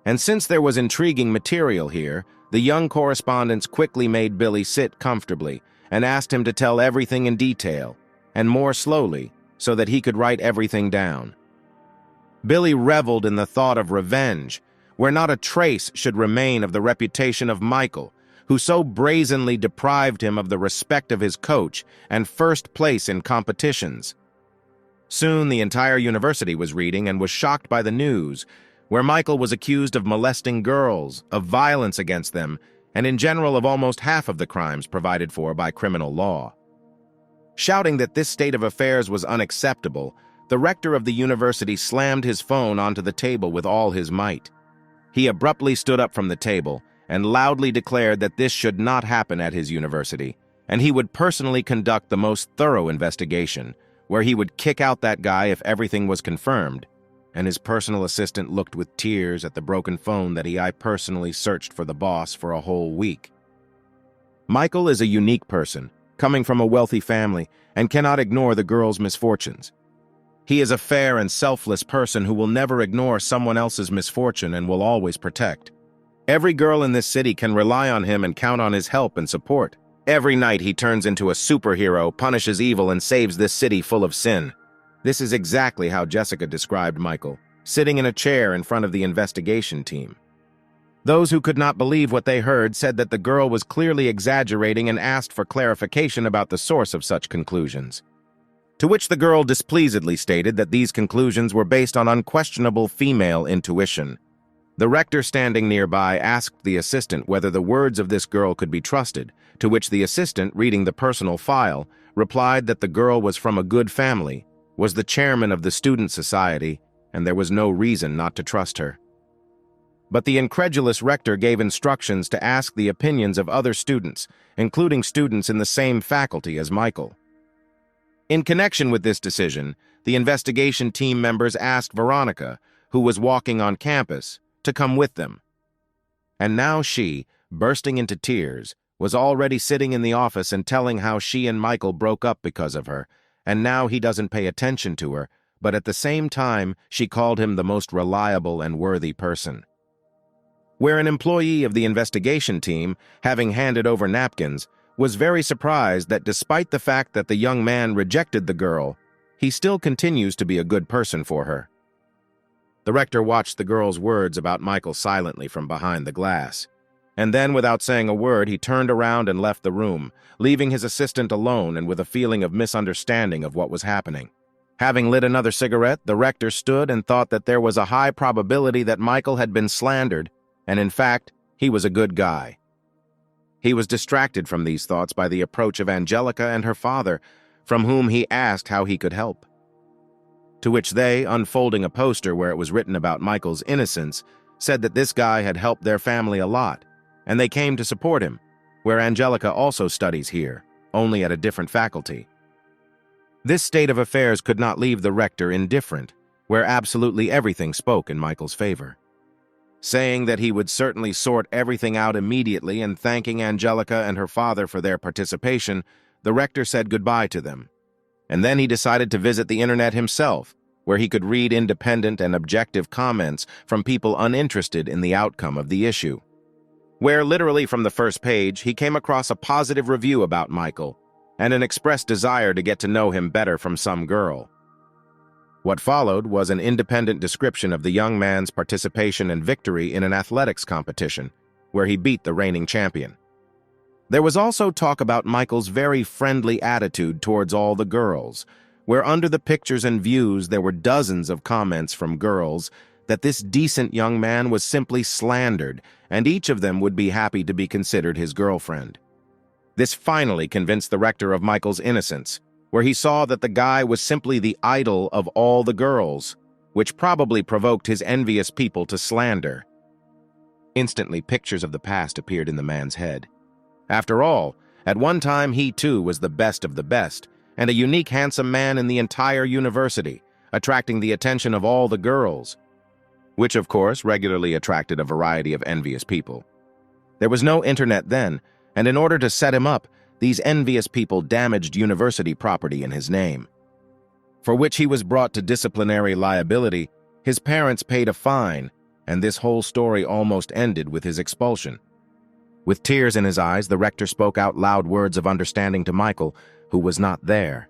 And since there was intriguing material here, the young correspondents quickly made Billy sit comfortably and asked him to tell everything in detail, and more slowly, so that he could write everything down. Billy reveled in the thought of revenge, where not a trace should remain of the reputation of Michael, who so brazenly deprived him of the respect of his coach and first place in competitions. Soon the entire university was reading and was shocked by the news, where Michael was accused of molesting girls, of violence against them, and in general of almost half of the crimes provided for by criminal law. Shouting that this state of affairs was unacceptable, the rector of the university slammed his phone onto the table with all his might. He abruptly stood up from the table and loudly declared that this should not happen at his university, and he would personally conduct the most thorough investigation, where he would kick out that guy if everything was confirmed, and his personal assistant looked with tears at the broken phone that I personally searched for the boss for a whole week. Michael is a unique person, coming from a wealthy family, and cannot ignore the girl's misfortunes. He is a fair and selfless person who will never ignore someone else's misfortune and will always protect. Every girl in this city can rely on him and count on his help and support. Every night he turns into a superhero, punishes evil, and saves this city full of sin. This is exactly how Jessica described Michael, sitting in a chair in front of the investigation team. Those who could not believe what they heard said that the girl was clearly exaggerating and asked for clarification about the source of such conclusions. To which the girl displeasedly stated that these conclusions were based on unquestionable female intuition. The rector standing nearby asked the assistant whether the words of this girl could be trusted, to which the assistant, reading the personal file, replied that the girl was from a good family, was the chairman of the student society, and there was no reason not to trust her. But the incredulous rector gave instructions to ask the opinions of other students, including students in the same faculty as Michael. In connection with this decision, the investigation team members asked Veronica, who was walking on campus, to come with them. And now she, bursting into tears, was already sitting in the office and telling how she and Michael broke up because of her, and now he doesn't pay attention to her, but at the same time she called him the most reliable and worthy person. Where an employee of the investigation team, having handed over napkins, was very surprised that despite the fact that the young man rejected the girl, he still continues to be a good person for her. The rector watched the girl's words about Michael silently from behind the glass, and then, without saying a word, he turned around and left the room, leaving his assistant alone and with a feeling of misunderstanding of what was happening. Having lit another cigarette, the rector stood and thought that there was a high probability that Michael had been slandered, and in fact, he was a good guy. He was distracted from these thoughts by the approach of Angelica and her father, from whom he asked how he could help. To which they, unfolding a poster where it was written about Michael's innocence, said that this guy had helped their family a lot, and they came to support him, where Angelica also studies here, only at a different faculty. This state of affairs could not leave the rector indifferent, where absolutely everything spoke in Michael's favor. saying that he would certainly sort everything out immediately, and thanking Angelica and her father for their participation, the rector said goodbye to them. And then he decided to visit the internet himself, where he could read independent and objective comments from people uninterested in the outcome of the issue. Where literally from the first page, he came across a positive review about Michael and an expressed desire to get to know him better from some girl. What followed was an independent description of the young man's participation and victory in an athletics competition, where he beat the reigning champion. There was also talk about Michael's very friendly attitude towards all the girls, where under the pictures and views there were dozens of comments from girls that this decent young man was simply slandered, and each of them would be happy to be considered his girlfriend. This finally convinced the rector of Michael's innocence, where he saw that the guy was simply the idol of all the girls, which probably provoked his envious people to slander. Instantly, pictures of the past appeared in the man's head. After all, at one time he too was the best of the best, and a unique handsome man in the entire university, attracting the attention of all the girls, which of course regularly attracted a variety of envious people. There was no internet then, and in order to set him up, these envious people damaged university property in his name, for which he was brought to disciplinary liability. His parents paid a fine, and this whole story almost ended with his expulsion. With tears in his eyes, the rector spoke out loud words of understanding to Michael, who was not there.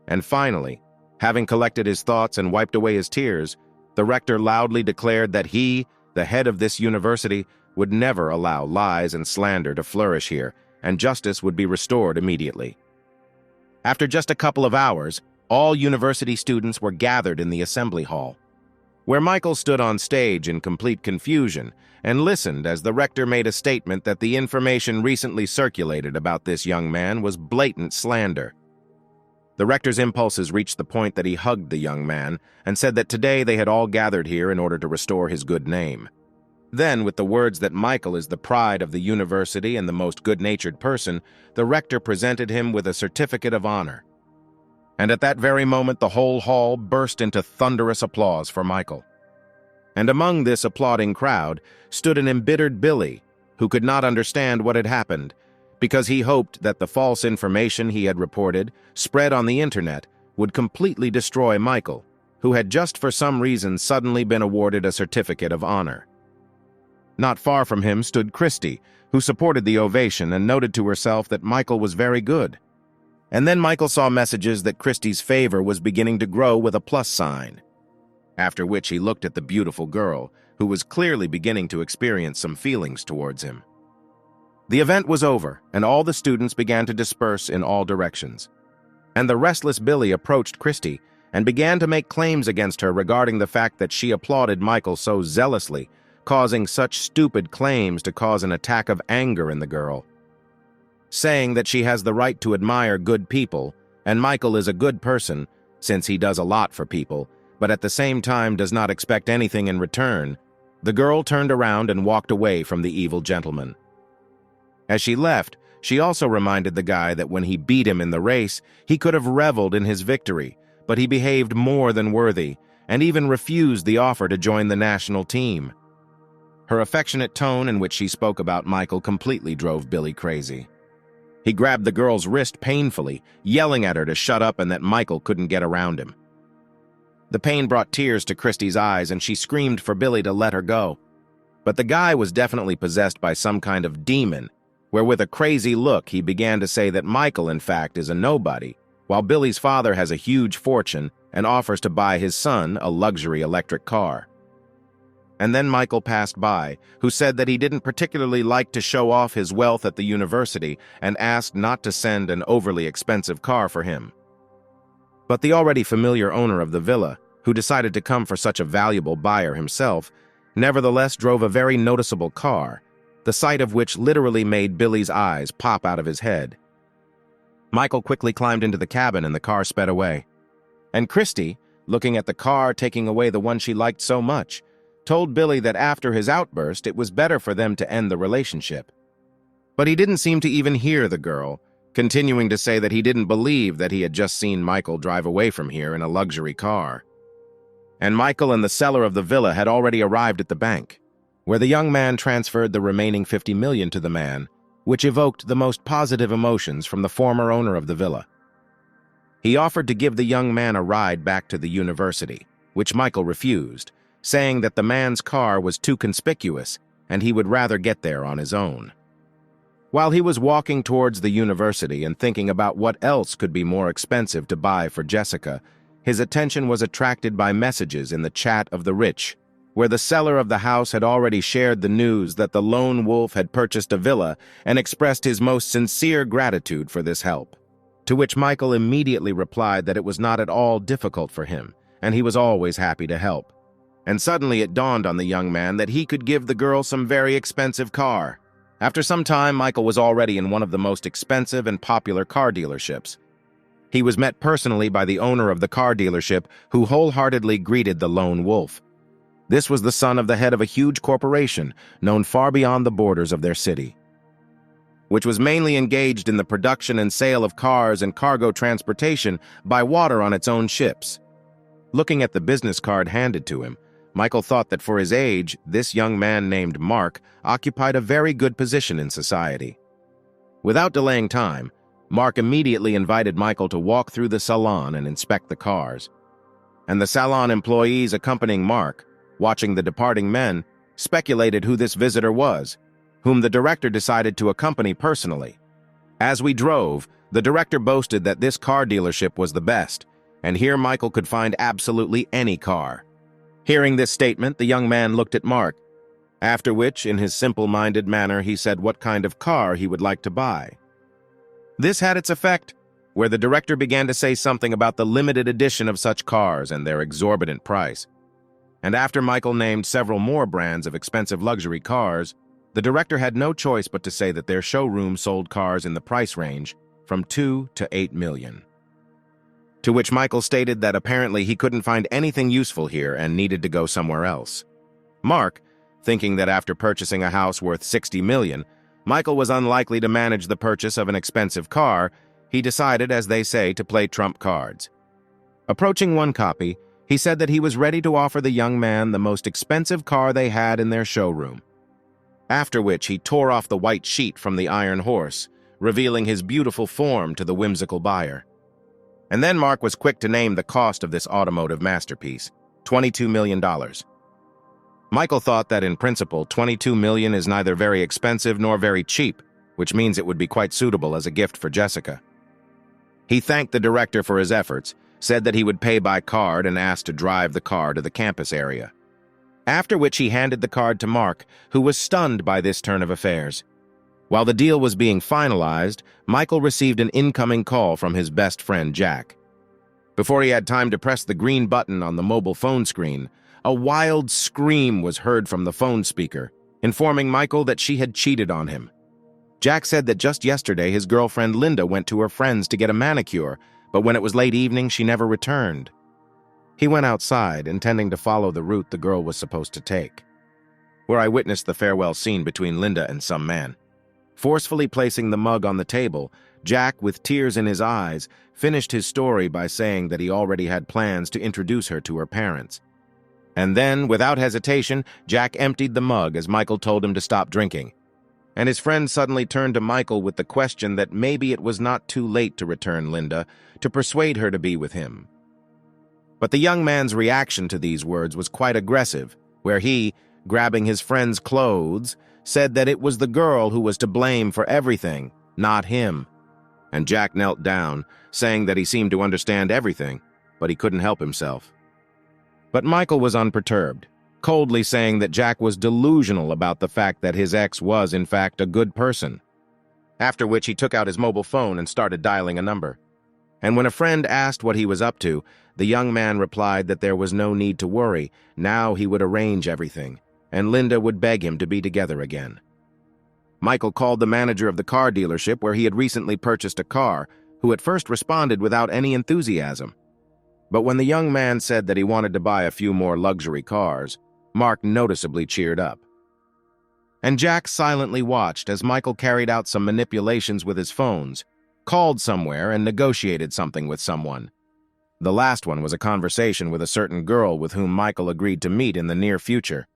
And finally, having collected his thoughts and wiped away his tears, the rector loudly declared that he, the head of this university, would never allow lies and slander to flourish here, and justice would be restored immediately. After just a couple of hours, all university students were gathered in the assembly hall, where Michael stood on stage in complete confusion and listened as the rector made a statement that the information recently circulated about this young man was blatant slander. The rector's impulses reached the point that he hugged the young man and said that today they had all gathered here in order to restore his good name. Then, with the words that Michael is the pride of the university and the most good-natured person, the rector presented him with a certificate of honor. And at that very moment, the whole hall burst into thunderous applause for Michael. And among this applauding crowd stood an embittered Billy, who could not understand what had happened, because he hoped that the false information he had reported, spread on the internet, would completely destroy Michael, who had just for some reason suddenly been awarded a certificate of honor. Not far from him stood Christy, who supported the ovation and noted to herself that Michael was very good. And then Michael saw messages that Christy's favor was beginning to grow with a plus sign, after which he looked at the beautiful girl, who was clearly beginning to experience some feelings towards him. The event was over, and all the students began to disperse in all directions. And the restless Billy approached Christy and began to make claims against her regarding the fact that she applauded Michael so zealously, causing such stupid claims to cause an attack of anger in the girl, saying that she has the right to admire good people, and Michael is a good person since he does a lot for people, but at the same time does not expect anything in return. The girl turned around and walked away from the evil gentleman. As she left, she also reminded the guy that when he beat him in the race, he could have reveled in his victory, but he behaved more than worthy, and even refused the offer to join the national team. Her affectionate tone in which she spoke about Michael completely drove Billy crazy. He grabbed the girl's wrist painfully, yelling at her to shut up and that Michael couldn't get around him. The pain brought tears to Christy's eyes, and she screamed for Billy to let her go. But the guy was definitely possessed by some kind of demon, where with a crazy look he began to say that Michael, in fact, is a nobody, while Billy's father has a huge fortune and offers to buy his son a luxury electric car. And then Michael passed by, who said that he didn't particularly like to show off his wealth at the university and asked not to send an overly expensive car for him. But the already familiar owner of the villa, who decided to come for such a valuable buyer himself, nevertheless drove a very noticeable car, the sight of which literally made Billy's eyes pop out of his head. Michael quickly climbed into the cabin and the car sped away. And Christy, looking at the car taking away the one she liked so much, told Billy that after his outburst it was better for them to end the relationship. But he didn't seem to even hear the girl, continuing to say that he didn't believe that he had just seen Michael drive away from here in a luxury car. And Michael and the seller of the villa had already arrived at the bank. where the young man transferred the remaining 50 million to the man, which evoked the most positive emotions from the former owner of the villa. He offered to give the young man a ride back to the university, which Michael refused, saying that the man's car was too conspicuous and he would rather get there on his own. While he was walking towards the university and thinking about what else could be more expensive to buy for Jessica, his attention was attracted by messages in the chat of the rich, where the seller of the house had already shared the news that the lone wolf had purchased a villa and expressed his most sincere gratitude for this help. To which Michael immediately replied that it was not at all difficult for him, and he was always happy to help. And suddenly it dawned on the young man that he could give the girl some very expensive car. After some time, Michael was already in one of the most expensive and popular car dealerships. He was met personally by the owner of the car dealership, who wholeheartedly greeted the lone wolf. This was the son of the head of a huge corporation known far beyond the borders of their city, which was mainly engaged in the production and sale of cars and cargo transportation by water on its own ships. Looking at the business card handed to him, Michael thought that for his age, this young man named Mark occupied a very good position in society. Without delaying time, Mark immediately invited Michael to walk through the salon and inspect the cars. And the salon employees accompanying Mark, watching the departing men, speculated who this visitor was, whom the director decided to accompany personally. As we drove, the director boasted that this car dealership was the best, and here Michael could find absolutely any car. Hearing this statement, the young man looked at Mark, after which, in his simple-minded manner, he said what kind of car he would like to buy. This had its effect, where the director began to say something about the limited edition of such cars and their exorbitant price. And after Michael named several more brands of expensive luxury cars, the director had no choice but to say that their showroom sold cars in the price range from 2 to 8 million. To which Michael stated that apparently he couldn't find anything useful here and needed to go somewhere else. Mark, thinking that after purchasing a house worth 60 million, Michael was unlikely to manage the purchase of an expensive car, he decided, as they say, to play trump cards. Approaching one copy, he said that he was ready to offer the young man the most expensive car they had in their showroom. After which he tore off the white sheet from the iron horse, revealing his beautiful form to the whimsical buyer. And then Mark was quick to name the cost of this automotive masterpiece, $22 million. Michael thought that in principle, 22 million is neither very expensive nor very cheap, which means it would be quite suitable as a gift for Jessica. He thanked the director for his efforts, said that he would pay by card and asked to drive the car to the campus area. After which he handed the card to Mark, who was stunned by this turn of affairs. While the deal was being finalized, Michael received an incoming call from his best friend Jack. Before he had time to press the green button on the mobile phone screen, a wild scream was heard from the phone speaker, informing Michael that she had cheated on him. Jack said that just yesterday his girlfriend Linda went to her friend's to get a manicure, but when it was late evening, she never returned. He went outside, intending to follow the route the girl was supposed to take, where I witnessed the farewell scene between Linda and some man. Forcefully placing the mug on the table, Jack, with tears in his eyes, finished his story by saying that he already had plans to introduce her to her parents. And then, without hesitation, Jack emptied the mug as Michael told him to stop drinking. And his friend suddenly turned to Michael with the question that maybe it was not too late to return Linda, to persuade her to be with him. But the young man's reaction to these words was quite aggressive, where he, grabbing his friend's clothes, said that it was the girl who was to blame for everything, not him. And Jack knelt down, saying that he seemed to understand everything, but he couldn't help himself. But Michael was unperturbed, coldly saying that Jack was delusional about the fact that his ex was, in fact, a good person. After which he took out his mobile phone and started dialing a number. And when a friend asked what he was up to, the young man replied that there was no need to worry, now he would arrange everything, and Linda would beg him to be together again. Michael called the manager of the car dealership where he had recently purchased a car, who at first responded without any enthusiasm. But when the young man said that he wanted to buy a few more luxury cars, Mark noticeably cheered up. And Jack silently watched as Michael carried out some manipulations with his phones, called somewhere and negotiated something with someone. The last one was a conversation with a certain girl with whom Michael agreed to meet in the near future.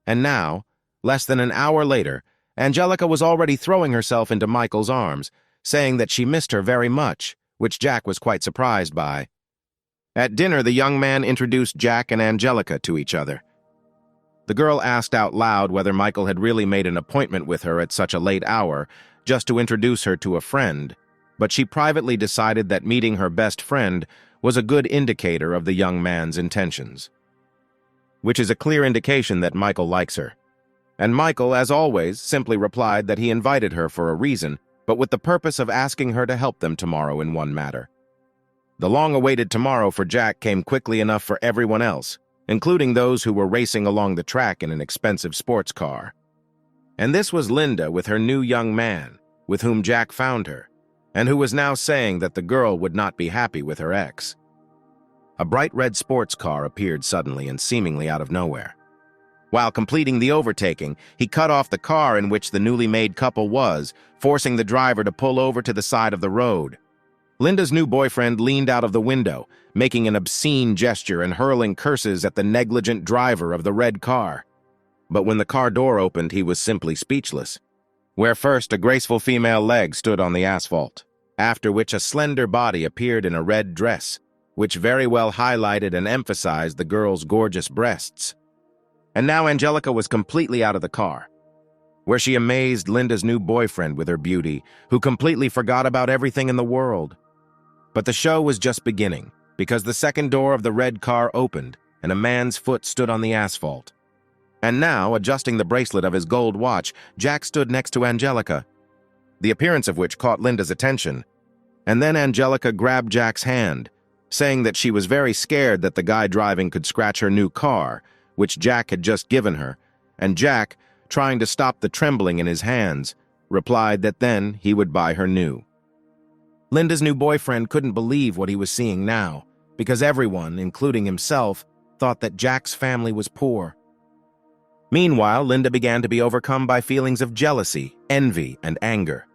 And now, Less than an hour later, Angelica was already throwing herself into Michael's arms, saying that she missed her very much, which Jack was quite surprised by. At dinner, the young man introduced Jack and Angelica to each other. The girl asked out loud whether Michael had really made an appointment with her at such a late hour, just to introduce her to a friend, but she privately decided that meeting her best friend was a good indicator of the young man's intentions, which is a clear indication that Michael likes her. And Michael, as always, simply replied that he invited her for a reason, but with the purpose of asking her to help them tomorrow in one matter. The long-awaited tomorrow for Jack came quickly enough for everyone else, including those who were racing along the track in an expensive sports car. And this was Linda with her new young man, with whom Jack found her, and who was now saying that the girl would not be happy with her ex. A bright red sports car appeared suddenly and seemingly out of nowhere. While completing the overtaking, he cut off the car in which the newly made couple was, forcing the driver to pull over to the side of the road. Linda's new boyfriend leaned out of the window, making an obscene gesture and hurling curses at the negligent driver of the red car. But when the car door opened, he was simply speechless. Where first a graceful female leg stood on the asphalt, after which a slender body appeared in a red dress, which very well highlighted and emphasized the girl's gorgeous breasts. And now Angelica was completely out of the car, where she amazed Linda's new boyfriend with her beauty, who completely forgot about everything in the world. But the show was just beginning, because the second door of the red car opened, and a man's foot stood on the asphalt. And now, adjusting the bracelet of his gold watch, Jack stood next to Angelica, the appearance of which caught Linda's attention. And then Angelica grabbed Jack's hand, saying that she was very scared that the guy driving could scratch her new car, which Jack had just given her, and Jack, trying to stop the trembling in his hands, replied that then he would buy her new. Linda's new boyfriend couldn't believe what he was seeing now, because everyone, including himself, thought that Jack's family was poor. Meanwhile, Linda began to be overcome by feelings of jealousy, envy, and anger.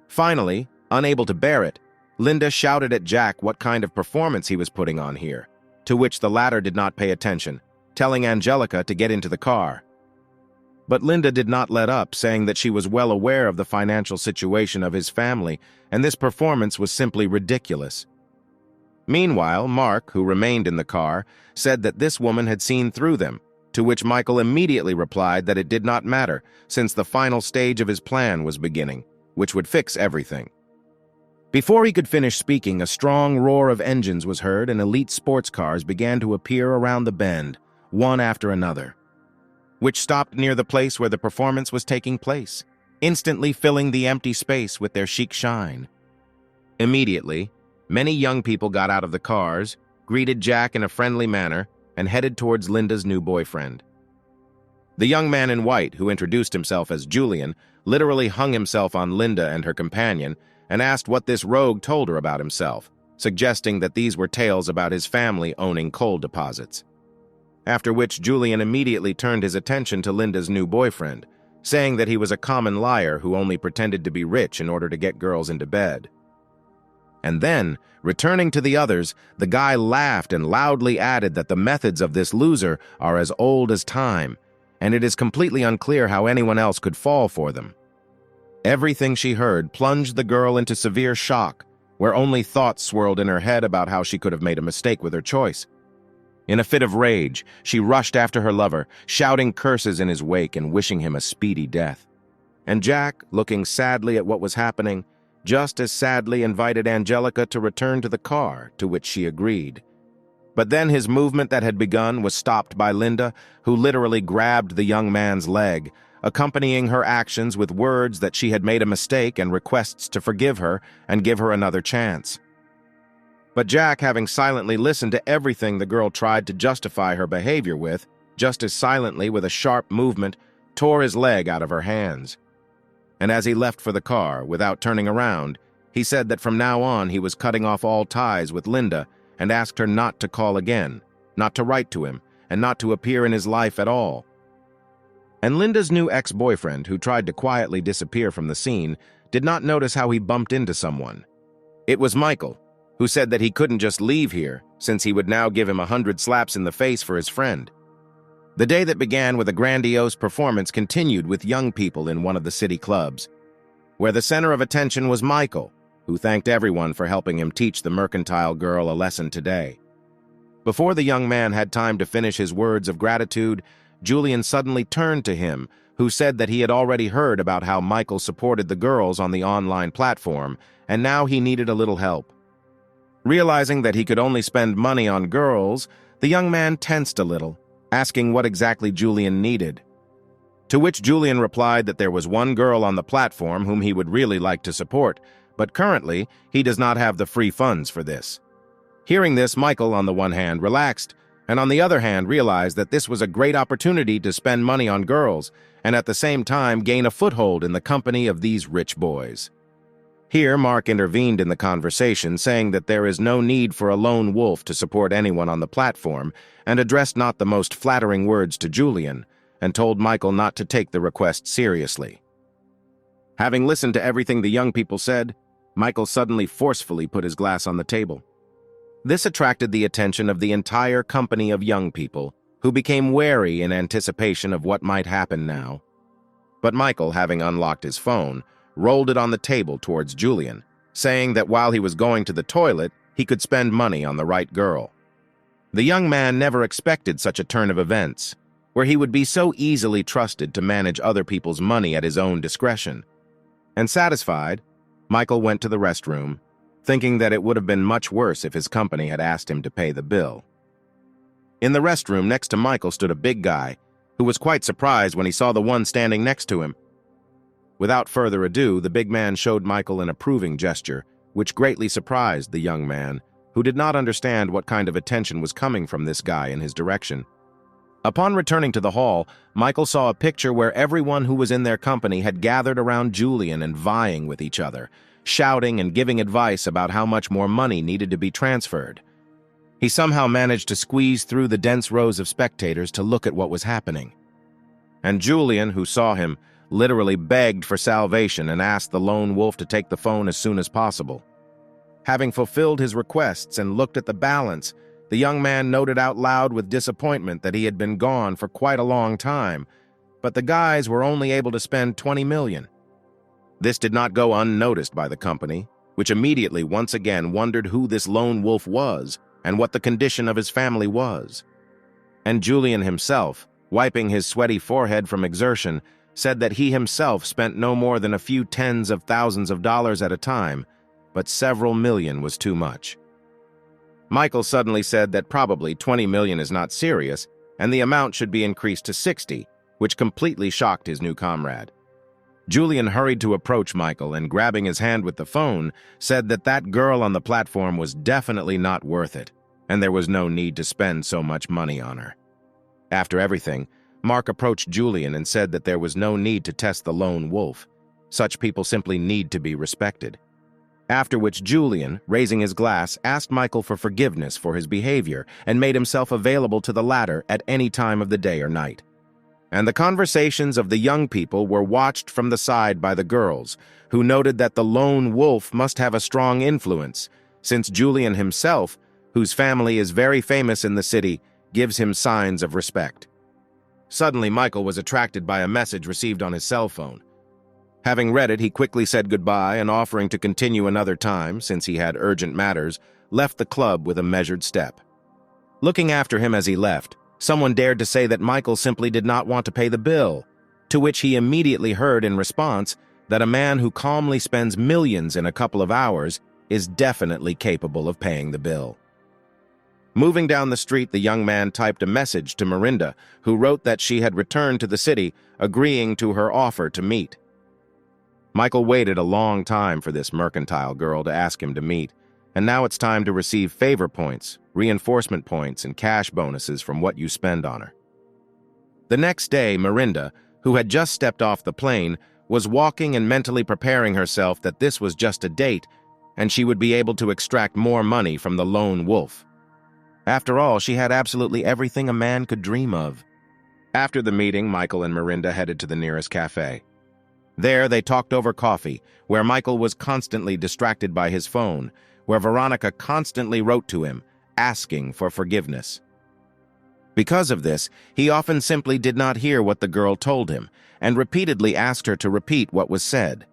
Finally, unable to bear it, Linda shouted at Jack what kind of performance he was putting on here, to which the latter did not pay attention, telling Angelica to get into the car. But Linda did not let up, saying that she was well aware of the financial situation of his family, and this performance was simply ridiculous. Meanwhile, Mark, who remained in the car, said that this woman had seen through them, to which Michael immediately replied that it did not matter, since the final stage of his plan was beginning, which would fix everything. Before he could finish speaking, a strong roar of engines was heard and elite sports cars began to appear around the bend, one after another, which stopped near the place where the performance was taking place, instantly filling the empty space with their chic shine. Immediately, many young people got out of the cars, greeted Jack in a friendly manner, and headed towards Linda's new boyfriend. The young man in white, who introduced himself as Julian, literally hung himself on Linda and her companion and asked what this rogue told her about himself, suggesting that these were tales about his family owning coal deposits. After which Julian immediately turned his attention to Linda's new boyfriend, saying that he was a common liar who only pretended to be rich in order to get girls into bed. And then, returning to the others, the guy laughed and loudly added that the methods of this loser are as old as time, and it is completely unclear how anyone else could fall for them. Everything she heard plunged the girl into severe shock, where only thoughts swirled in her head about how she could have made a mistake with her choice. In a fit of rage, she rushed after her lover, shouting curses in his wake and wishing him a speedy death. And Jack, looking sadly at what was happening, just as sadly invited Angelica to return to the car, to which she agreed. But then his movement that had begun was stopped by Linda, who literally grabbed the young man's leg, accompanying her actions with words that she had made a mistake and requests to forgive her and give her another chance. But Jack, having silently listened to everything the girl tried to justify her behavior with, just as silently, with a sharp movement, tore his leg out of her hands. And as he left for the car, without turning around, he said that from now on he was cutting off all ties with Linda and asked her not to call again, not to write to him, and not to appear in his life at all. And Linda's new ex-boyfriend, who tried to quietly disappear from the scene, did not notice how he bumped into someone. It was Michael, who said that he couldn't just leave here, since he would now give him 100 slaps in the face for his friend. The day that began with a grandiose performance continued with young people in one of the city clubs, where the center of attention was Michael, who thanked everyone for helping him teach the mercantile girl a lesson today. Before the young man had time to finish his words of gratitude, Julian suddenly turned to him, who said that he had already heard about how Michael supported the girls on the online platform, and now he needed a little help. Realizing that he could only spend money on girls, the young man tensed a little, asking what exactly Julian needed. To which Julian replied that there was one girl on the platform whom he would really like to support, but currently he does not have the free funds for this. Hearing this, Michael, on the one hand, relaxed, and on the other hand realized that this was a great opportunity to spend money on girls, and at the same time gain a foothold in the company of these rich boys. Here, Mark intervened in the conversation, saying that there is no need for a lone wolf to support anyone on the platform, and addressed not the most flattering words to Julian, and told Michael not to take the request seriously. Having listened to everything the young people said, Michael suddenly forcefully put his glass on the table. This attracted the attention of the entire company of young people, who became wary in anticipation of what might happen now. But Michael, having unlocked his phone, rolled it on the table towards Julian, saying that while he was going to the toilet, he could spend money on the right girl. The young man never expected such a turn of events, where he would be so easily trusted to manage other people's money at his own discretion. And satisfied, Michael went to the restroom, thinking that it would have been much worse if his company had asked him to pay the bill. In the restroom next to Michael stood a big guy, who was quite surprised when he saw the one standing next to him. Without further ado, the big man showed Michael an approving gesture, which greatly surprised the young man, who did not understand what kind of attention was coming from this guy in his direction. Upon returning to the hall, Michael saw a picture where everyone who was in their company had gathered around Julian and vying with each other, shouting and giving advice about how much more money needed to be transferred. He somehow managed to squeeze through the dense rows of spectators to look at what was happening. And Julian, who saw him, literally begged for salvation and asked the lone wolf to take the phone as soon as possible. Having fulfilled his requests and looked at the balance, the young man noted out loud with disappointment that he had been gone for quite a long time, but the guys were only able to spend 20 million. This did not go unnoticed by the company, which immediately once again wondered who this lone wolf was and what the condition of his family was. And Julian himself, wiping his sweaty forehead from exertion, said that he himself spent no more than a few tens of thousands of dollars at a time, but several million was too much. Michael suddenly said that probably 20 million is not serious, and the amount should be increased to 60, which completely shocked his new comrade. Julian hurried to approach Michael and, grabbing his hand with the phone, said that that girl on the platform was definitely not worth it, and there was no need to spend so much money on her. After everything, Mark approached Julian and said that there was no need to test the lone wolf. Such people simply need to be respected. After which Julian, raising his glass, asked Michael for forgiveness for his behavior and made himself available to the latter at any time of the day or night. And the conversations of the young people were watched from the side by the girls, who noted that the lone wolf must have a strong influence, since Julian himself, whose family is very famous in the city, gives him signs of respect. Suddenly, Michael was attracted by a message received on his cell phone. Having read it, he quickly said goodbye and, offering to continue another time, since he had urgent matters, left the club with a measured step. Looking after him as he left, someone dared to say that Michael simply did not want to pay the bill, to which he immediately heard in response that a man who calmly spends millions in a couple of hours is definitely capable of paying the bill. Moving down the street, the young man typed a message to Mirinda, who wrote that she had returned to the city, agreeing to her offer to meet. Michael waited a long time for this mercantile girl to ask him to meet, and now it's time to receive favor points, reinforcement points, and cash bonuses from what you spend on her. The next day, Mirinda, who had just stepped off the plane, was walking and mentally preparing herself that this was just a date, and she would be able to extract more money from the lone wolf. After all, she had absolutely everything a man could dream of. After the meeting, Michael and Mirinda headed to the nearest cafe. There, they talked over coffee, where Michael was constantly distracted by his phone, where Veronica constantly wrote to him, asking for forgiveness. Because of this, he often simply did not hear what the girl told him, and repeatedly asked her to repeat what was said.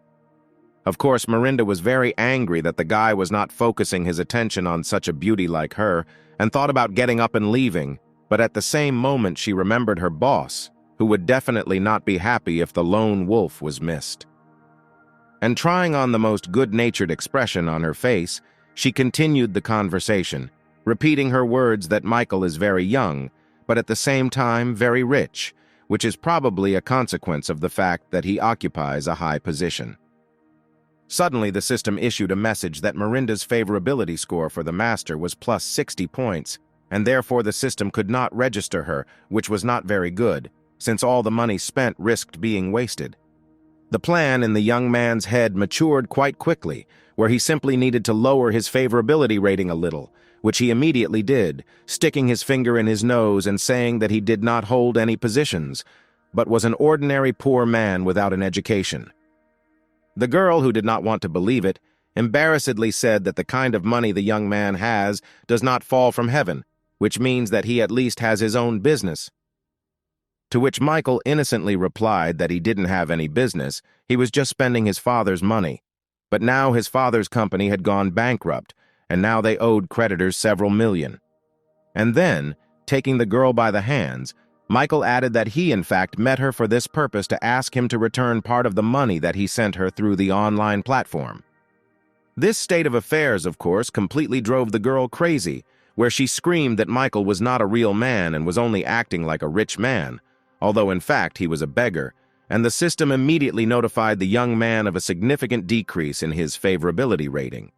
Of course, Miranda was very angry that the guy was not focusing his attention on such a beauty like her, and thought about getting up and leaving, but at the same moment she remembered her boss, who would definitely not be happy if the lone wolf was missed. And trying on the most good-natured expression on her face, she continued the conversation, repeating her words that Michael is very young, but at the same time very rich, which is probably a consequence of the fact that he occupies a high position. Suddenly, the system issued a message that Miranda's favorability score for the master was plus 60 points, and therefore the system could not register her, which was not very good, since all the money spent risked being wasted. The plan in the young man's head matured quite quickly, where he simply needed to lower his favorability rating a little, which he immediately did, sticking his finger in his nose and saying that he did not hold any positions, but was an ordinary poor man without an education. The girl, who did not want to believe it, embarrassedly said that the kind of money the young man has does not fall from heaven, which means that he at least has his own business. To which Michael innocently replied that he didn't have any business, he was just spending his father's money. But now his father's company had gone bankrupt, and now they owed creditors several million. And then, taking the girl by the hands, Michael added that he in fact met her for this purpose to ask him to return part of the money that he sent her through the online platform. This state of affairs, of course, completely drove the girl crazy, where she screamed that Michael was not a real man and was only acting like a rich man, although in fact he was a beggar, and the system immediately notified the young man of a significant decrease in his favorability rating.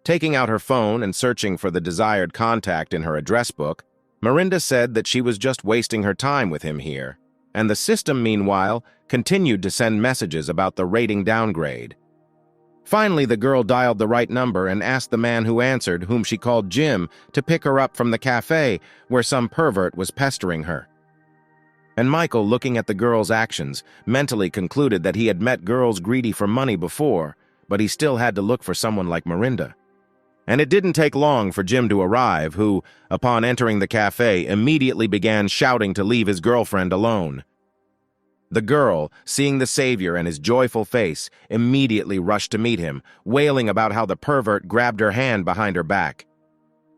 Taking out her phone and searching for the desired contact in her address book, Miranda said that she was just wasting her time with him here, and the system, meanwhile, continued to send messages about the rating downgrade. Finally, the girl dialed the right number and asked the man who answered, whom she called Jim, to pick her up from the cafe where some pervert was pestering her. And Michael, looking at the girl's actions, mentally concluded that he had met girls greedy for money before, but he still had to look for someone like Miranda. And it didn't take long for Jim to arrive, who, upon entering the cafe, immediately began shouting to leave his girlfriend alone. The girl, seeing the savior and his joyful face, immediately rushed to meet him, wailing about how the pervert grabbed her hand behind her back.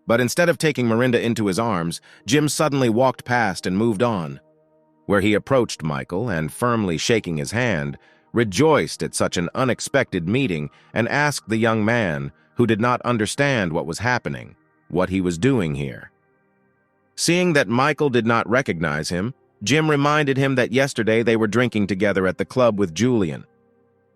But instead of taking Miranda into his arms, Jim suddenly walked past and moved on, where he approached Michael and, firmly shaking his hand, rejoiced at such an unexpected meeting and asked the young man, who did not understand what was happening, what he was doing here. Seeing that Michael did not recognize him, Jim reminded him that yesterday they were drinking together at the club with Julian.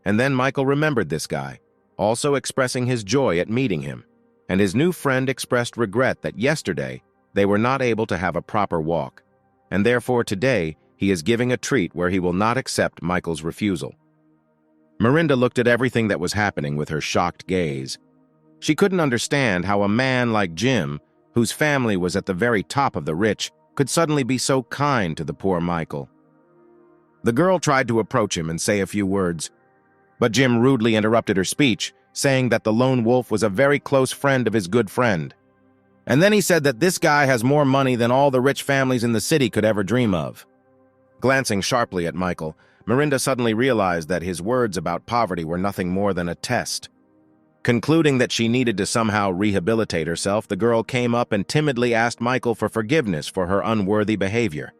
And then Michael remembered this guy, also expressing his joy at meeting him, and his new friend expressed regret that yesterday they were not able to have a proper walk, and therefore today he is giving a treat where he will not accept Michael's refusal. Miranda looked at everything that was happening with her shocked gaze. She couldn't understand how a man like Jim, whose family was at the very top of the rich, could suddenly be so kind to the poor Michael. The girl tried to approach him and say a few words, but Jim rudely interrupted her speech, saying that the lone wolf was a very close friend of his good friend. And then he said that this guy has more money than all the rich families in the city could ever dream of. Glancing sharply at Michael, Miranda suddenly realized that his words about poverty were nothing more than a test. Concluding that she needed to somehow rehabilitate herself, the girl came up and timidly asked Michael for forgiveness for her unworthy behavior.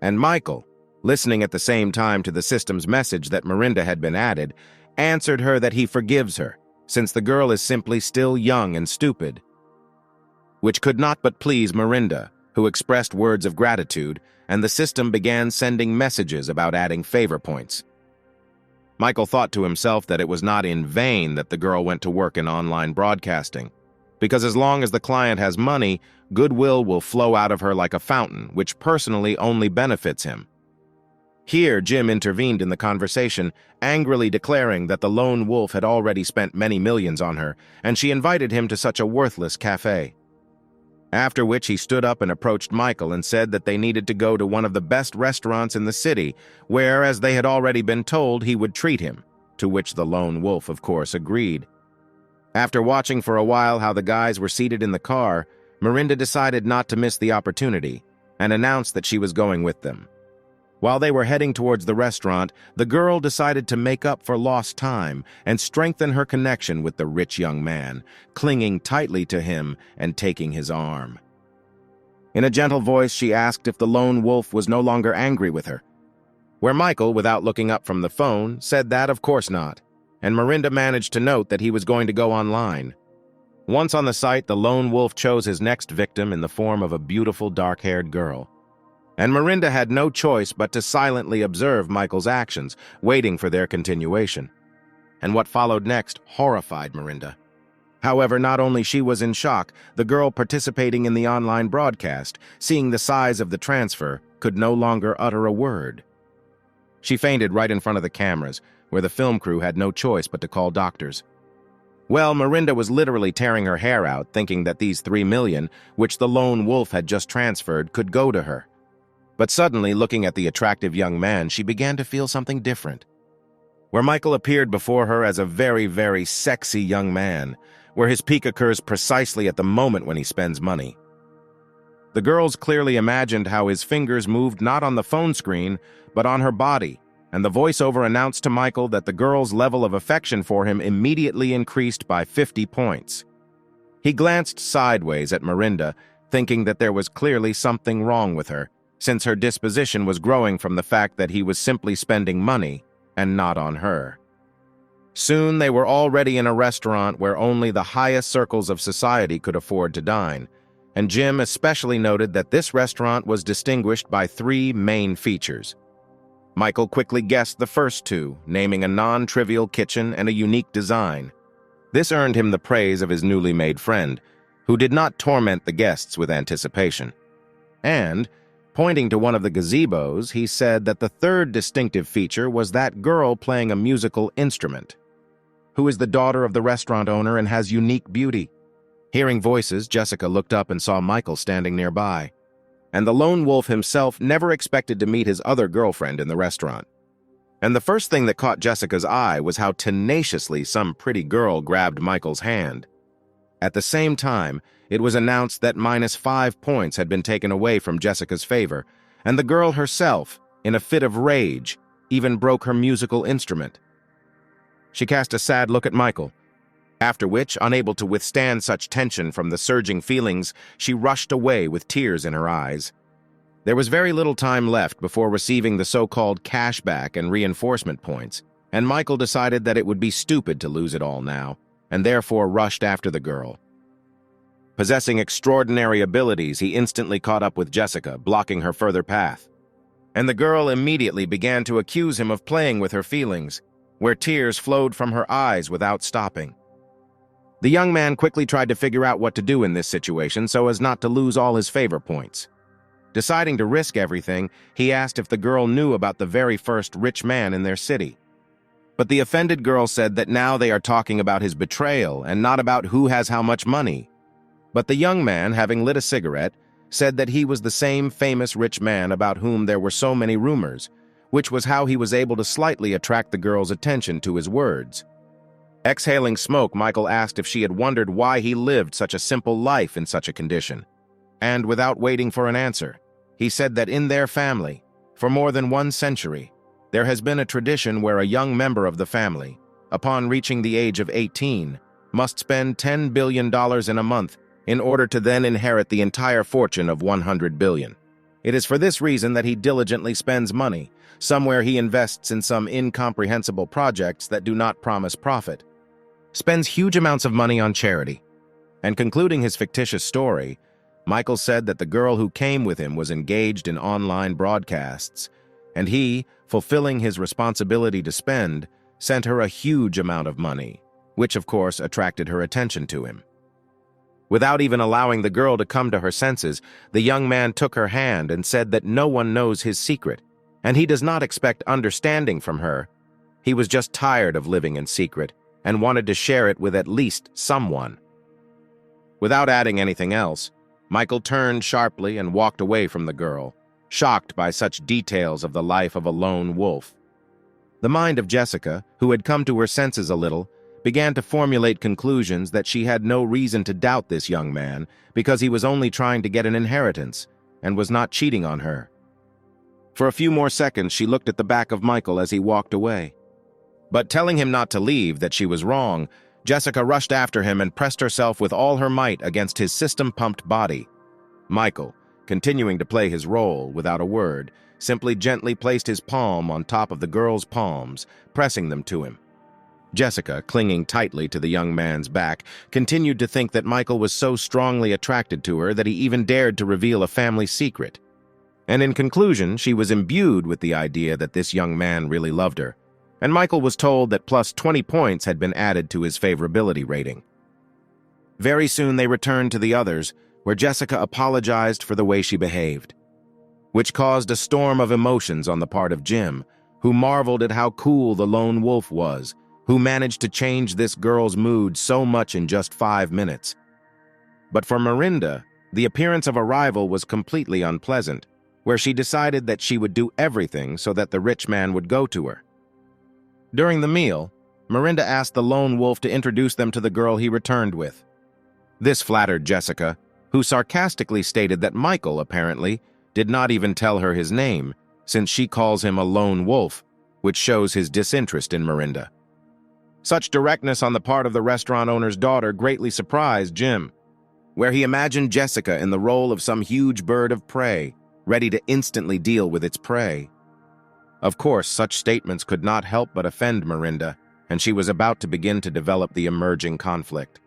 And Michael, listening at the same time to the system's message that Miranda had been added, answered her that he forgives her, since the girl is simply still young and stupid, which could not but please Miranda, who expressed words of gratitude, and the system began sending messages about adding favor points. Michael thought to himself that it was not in vain that the girl went to work in online broadcasting, because as long as the client has money, goodwill will flow out of her like a fountain, which personally only benefits him. Here, Jim intervened in the conversation, angrily declaring that the lone wolf had already spent many millions on her, and she invited him to such a worthless cafe. After which he stood up and approached Michael and said that they needed to go to one of the best restaurants in the city, where, as they had already been told, he would treat him, to which the lone wolf, of course, agreed. After watching for a while how the guys were seated in the car, Miranda decided not to miss the opportunity and announced that she was going with them. While they were heading towards the restaurant, the girl decided to make up for lost time and strengthen her connection with the rich young man, clinging tightly to him and taking his arm. In a gentle voice, she asked if the lone wolf was no longer angry with her, where Michael, without looking up from the phone, said that of course not, and Miranda managed to note that he was going to go online. Once on the site, the lone wolf chose his next victim in the form of a beautiful dark-haired girl. And Miranda had no choice but to silently observe Michael's actions, waiting for their continuation. And what followed next horrified Miranda. However, not only she was in shock, the girl participating in the online broadcast, seeing the size of the transfer, could no longer utter a word. She fainted right in front of the cameras, where the film crew had no choice but to call doctors. Well, Miranda was literally tearing her hair out, thinking that these $3 million, which the lone wolf had just transferred, could go to her. But suddenly, looking at the attractive young man, she began to feel something different. Where Michael appeared before her as a very, very sexy young man, where his peak occurs precisely at the moment when he spends money. The girls clearly imagined how his fingers moved not on the phone screen, but on her body, and the voiceover announced to Michael that the girl's level of affection for him immediately increased by 50 points. He glanced sideways at Miranda, thinking that there was clearly something wrong with her, since her disposition was growing from the fact that he was simply spending money and not on her. Soon they were already in a restaurant where only the highest circles of society could afford to dine, and Jim especially noted that this restaurant was distinguished by 3 main features. Michael quickly guessed the first 2, naming a non-trivial kitchen and a unique design. This earned him the praise of his newly made friend, who did not torment the guests with anticipation. And, pointing to one of the gazebos, he said that the 3rd distinctive feature was that girl playing a musical instrument, who is the daughter of the restaurant owner and has unique beauty. Hearing voices, Jessica looked up and saw Michael standing nearby. And the lone wolf himself never expected to meet his other girlfriend in the restaurant. And the first thing that caught Jessica's eye was how tenaciously some pretty girl grabbed Michael's hand. At the same time, it was announced that -5 points had been taken away from Jessica's favor, and the girl herself, in a fit of rage, even broke her musical instrument. She cast a sad look at Michael, after which, unable to withstand such tension from the surging feelings, she rushed away with tears in her eyes. There was very little time left before receiving the so-called cashback and reinforcement points, and Michael decided that it would be stupid to lose it all now, and therefore rushed after the girl. Possessing extraordinary abilities, he instantly caught up with Jessica, blocking her further path. And the girl immediately began to accuse him of playing with her feelings, where tears flowed from her eyes without stopping. The young man quickly tried to figure out what to do in this situation so as not to lose all his favor points. Deciding to risk everything, he asked if the girl knew about the very first rich man in their city. But the offended girl said that now they are talking about his betrayal and not about who has how much money. But the young man, having lit a cigarette, said that he was the same famous rich man about whom there were so many rumors, which was how he was able to slightly attract the girl's attention to his words. Exhaling smoke, Michael asked if she had wondered why he lived such a simple life in such a condition. And without waiting for an answer, he said that in their family, for more than 1 century, there has been a tradition where a young member of the family, upon reaching the age of 18, must spend $10 billion in a month in order to then inherit the entire fortune of $100 billion. It is for this reason that he diligently spends money, somewhere he invests in some incomprehensible projects that do not promise profit, spends huge amounts of money on charity. And concluding his fictitious story, Michael said that the girl who came with him was engaged in online broadcasts, and he, fulfilling his responsibility to spend, sent her a huge amount of money, which of course attracted her attention to him. Without even allowing the girl to come to her senses, the young man took her hand and said that no one knows his secret, and he does not expect understanding from her. He was just tired of living in secret and wanted to share it with at least someone. Without adding anything else, Michael turned sharply and walked away from the girl, shocked by such details of the life of a lone wolf. The mind of Jessica, who had come to her senses a little, began to formulate conclusions that she had no reason to doubt this young man because he was only trying to get an inheritance and was not cheating on her. For a few more seconds, she looked at the back of Michael as he walked away. But telling him not to leave, that she was wrong, Jessica rushed after him and pressed herself with all her might against his system-pumped body. Michael, continuing to play his role without a word, simply gently placed his palm on top of the girl's palms, pressing them to him. Jessica, clinging tightly to the young man's back, continued to think that Michael was so strongly attracted to her that he even dared to reveal a family secret. And in conclusion, she was imbued with the idea that this young man really loved her, and Michael was told that plus 20 points had been added to his favorability rating. Very soon they returned to the others, where Jessica apologized for the way she behaved, which caused a storm of emotions on the part of Jim, who marveled at how cool the lone wolf was, who managed to change this girl's mood so much in just 5 minutes. But for Miranda, the appearance of a rival was completely unpleasant, where she decided that she would do everything so that the rich man would go to her. During the meal, Miranda asked the lone wolf to introduce them to the girl he returned with. This flattered Jessica, who sarcastically stated that Michael, apparently, did not even tell her his name, since she calls him a lone wolf, which shows his disinterest in Miranda. Such directness on the part of the restaurant owner's daughter greatly surprised Jim, where he imagined Jessica in the role of some huge bird of prey, ready to instantly deal with its prey. Of course, such statements could not help but offend Miranda, and she was about to begin to develop the emerging conflict.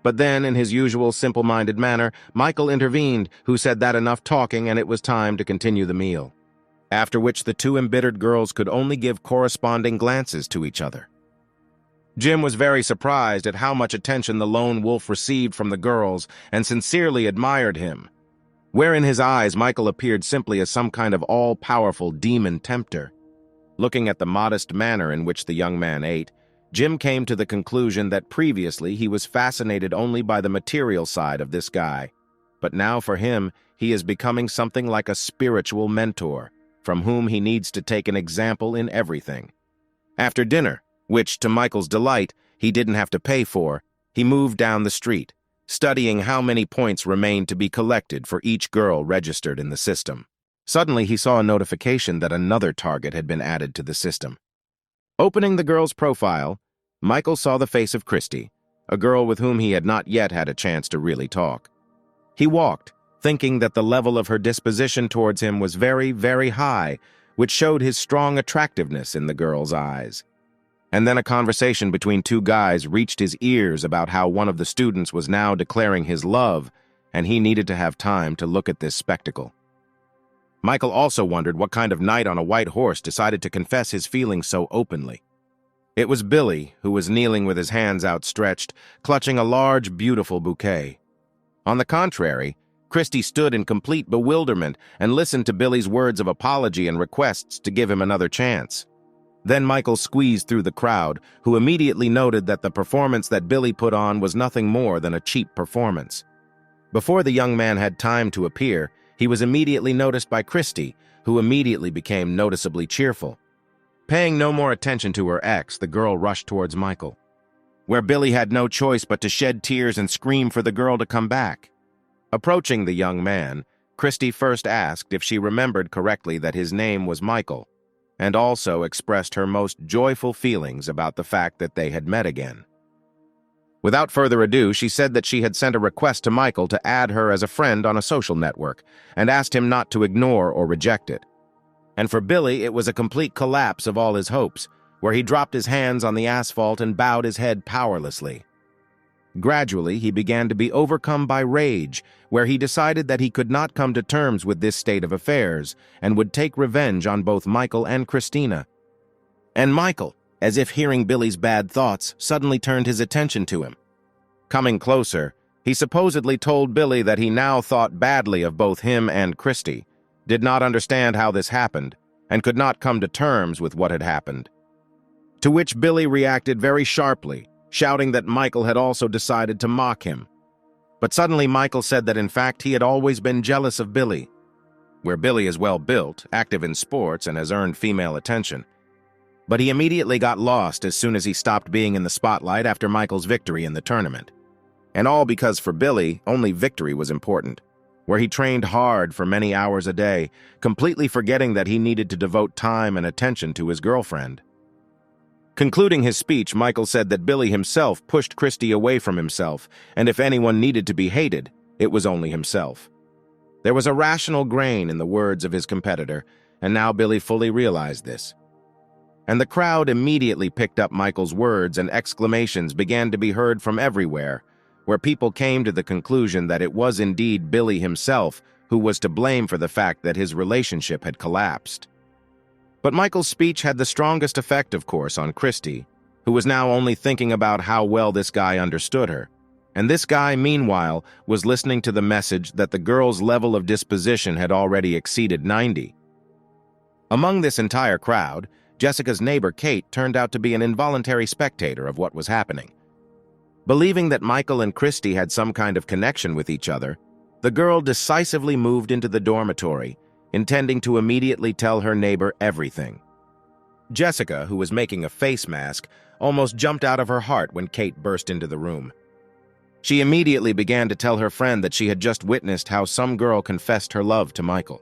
But then, in his usual simple-minded manner, Michael intervened, who said that enough talking and it was time to continue the meal, after which the two embittered girls could only give corresponding glances to each other. Jim was very surprised at how much attention the lone wolf received from the girls and sincerely admired him, where in his eyes Michael appeared simply as some kind of all-powerful demon tempter. Looking at the modest manner in which the young man ate, Jim came to the conclusion that previously he was fascinated only by the material side of this guy, but now for him he is becoming something like a spiritual mentor, from whom he needs to take an example in everything. After dinner, which, to Michael's delight, he didn't have to pay for, he moved down the street, studying how many points remained to be collected for each girl registered in the system. Suddenly, he saw a notification that another target had been added to the system. Opening the girl's profile, Michael saw the face of Christy, a girl with whom he had not yet had a chance to really talk. He walked, thinking that the level of her disposition towards him was very, very high, which showed his strong attractiveness in the girl's eyes. And then a conversation between two guys reached his ears about how one of the students was now declaring his love, and he needed to have time to look at this spectacle. Michael also wondered what kind of knight on a white horse decided to confess his feelings so openly. It was Billy, who was kneeling with his hands outstretched, clutching a large, beautiful bouquet. On the contrary, Christy stood in complete bewilderment and listened to Billy's words of apology and requests to give him another chance. Then Michael squeezed through the crowd, who immediately noted that the performance that Billy put on was nothing more than a cheap performance. Before the young man had time to appear, he was immediately noticed by Christy, who immediately became noticeably cheerful. Paying no more attention to her ex, the girl rushed towards Michael, where Billy had no choice but to shed tears and scream for the girl to come back. Approaching the young man, Christy first asked if she remembered correctly that his name was Michael, and also expressed her most joyful feelings about the fact that they had met again. Without further ado, she said that she had sent a request to Michael to add her as a friend on a social network, and asked him not to ignore or reject it. And for Billy, it was a complete collapse of all his hopes, where he dropped his hands on the asphalt and bowed his head powerlessly. Gradually, he began to be overcome by rage, where he decided that he could not come to terms with this state of affairs and would take revenge on both Michael and Christina. And Michael, as if hearing Billy's bad thoughts, suddenly turned his attention to him. Coming closer, he supposedly told Billy that he now thought badly of both him and Christy, did not understand how this happened, and could not come to terms with what had happened. To which Billy reacted very sharply, shouting that Michael had also decided to mock him. But suddenly Michael said that in fact he had always been jealous of Billy, where Billy is well built, active in sports, and has earned female attention. but he immediately got lost as soon as he stopped being in the spotlight after Michael's victory in the tournament. And all because for Billy, only victory was important, where he trained hard for many hours a day, completely forgetting that he needed to devote time and attention to his girlfriend. Concluding his speech, Michael said that Billy himself pushed Christy away from himself, and if anyone needed to be hated, it was only himself. There was a rational grain in the words of his competitor, and now Billy fully realized this. And the crowd immediately picked up Michael's words, and exclamations began to be heard from everywhere, where people came to the conclusion that it was indeed Billy himself who was to blame for the fact that his relationship had collapsed. But Michael's speech had the strongest effect, of course, on Christy, who was now only thinking about how well this guy understood her. And this guy, meanwhile, was listening to the message that the girl's level of disposition had already exceeded 90. Among this entire crowd, Jessica's neighbor Kate turned out to be an involuntary spectator of what was happening. Believing that Michael and Christy had some kind of connection with each other, the girl decisively moved into the dormitory, intending to immediately tell her neighbor everything. Jessica, who was making a face mask, almost jumped out of her heart when Kate burst into the room. She immediately began to tell her friend that she had just witnessed how some girl confessed her love to Michael.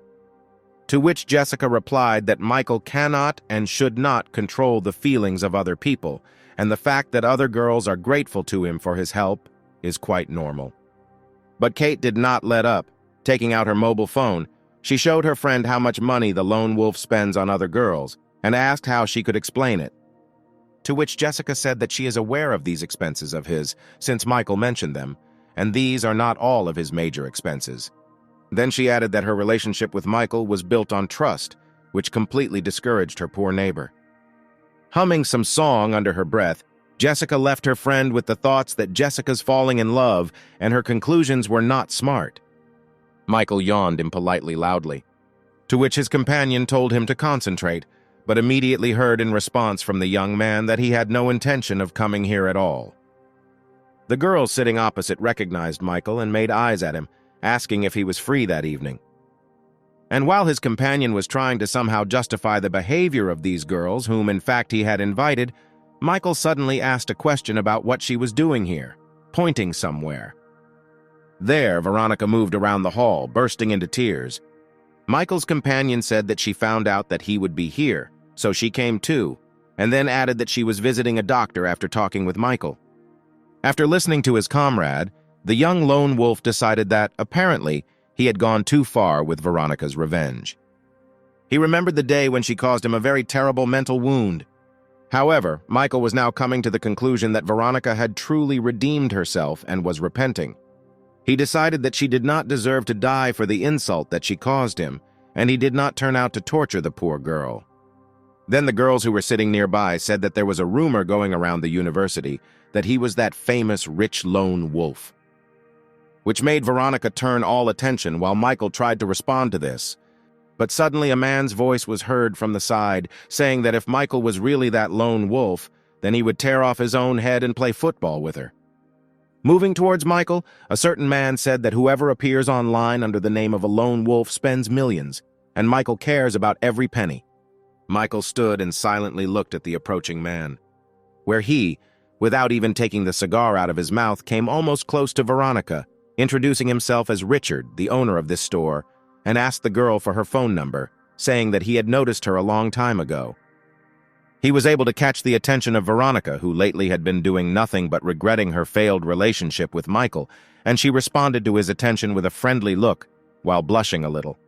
To which Jessica replied that Michael cannot and should not control the feelings of other people, and the fact that other girls are grateful to him for his help is quite normal. But Kate did not let up. Taking out her mobile phone, she showed her friend how much money the lone wolf spends on other girls and asked how she could explain it. To which Jessica said that she is aware of these expenses of his, since Michael mentioned them, and these are not all of his major expenses. Then she added that her relationship with Michael was built on trust, which completely discouraged her poor neighbor. Humming some song under her breath, Jessica left her friend with the thoughts that Jessica's falling in love and her conclusions were not smart. Michael yawned impolitely loudly, to which his companion told him to concentrate, but immediately heard in response from the young man that he had no intention of coming here at all. The girl sitting opposite recognized Michael and made eyes at him, asking if he was free that evening. And while his companion was trying to somehow justify the behavior of these girls, whom in fact he had invited, Michael suddenly asked a question about what she was doing here, pointing somewhere. There, Veronica moved around the hall, bursting into tears. Michael's companion said that she found out that he would be here, so she came too, and then added that she was visiting a doctor after talking with Michael. After listening to his comrade, the young lone wolf decided that, apparently, he had gone too far with Veronica's revenge. He remembered the day when she caused him a very terrible mental wound. However, Michael was now coming to the conclusion that Veronica had truly redeemed herself and was repenting. He decided that she did not deserve to die for the insult that she caused him, and he did not turn out to torture the poor girl. Then the girls who were sitting nearby said that there was a rumor going around the university that he was that famous rich lone wolf, which made Veronica turn all attention while Michael tried to respond to this. But suddenly a man's voice was heard from the side, saying that if Michael was really that lone wolf, then he would tear off his own head and play football with her. Moving towards Michael, a certain man said that whoever appears online under the name of a lone wolf spends millions, and Michael cares about every penny. Michael stood and silently looked at the approaching man, where he, without even taking the cigar out of his mouth, came almost close to Veronica, introducing himself as Richard, the owner of this store, and asked the girl for her phone number, saying that he had noticed her a long time ago. He was able to catch the attention of Veronica, who lately had been doing nothing but regretting her failed relationship with Michael, and she responded to his attention with a friendly look, while blushing a little.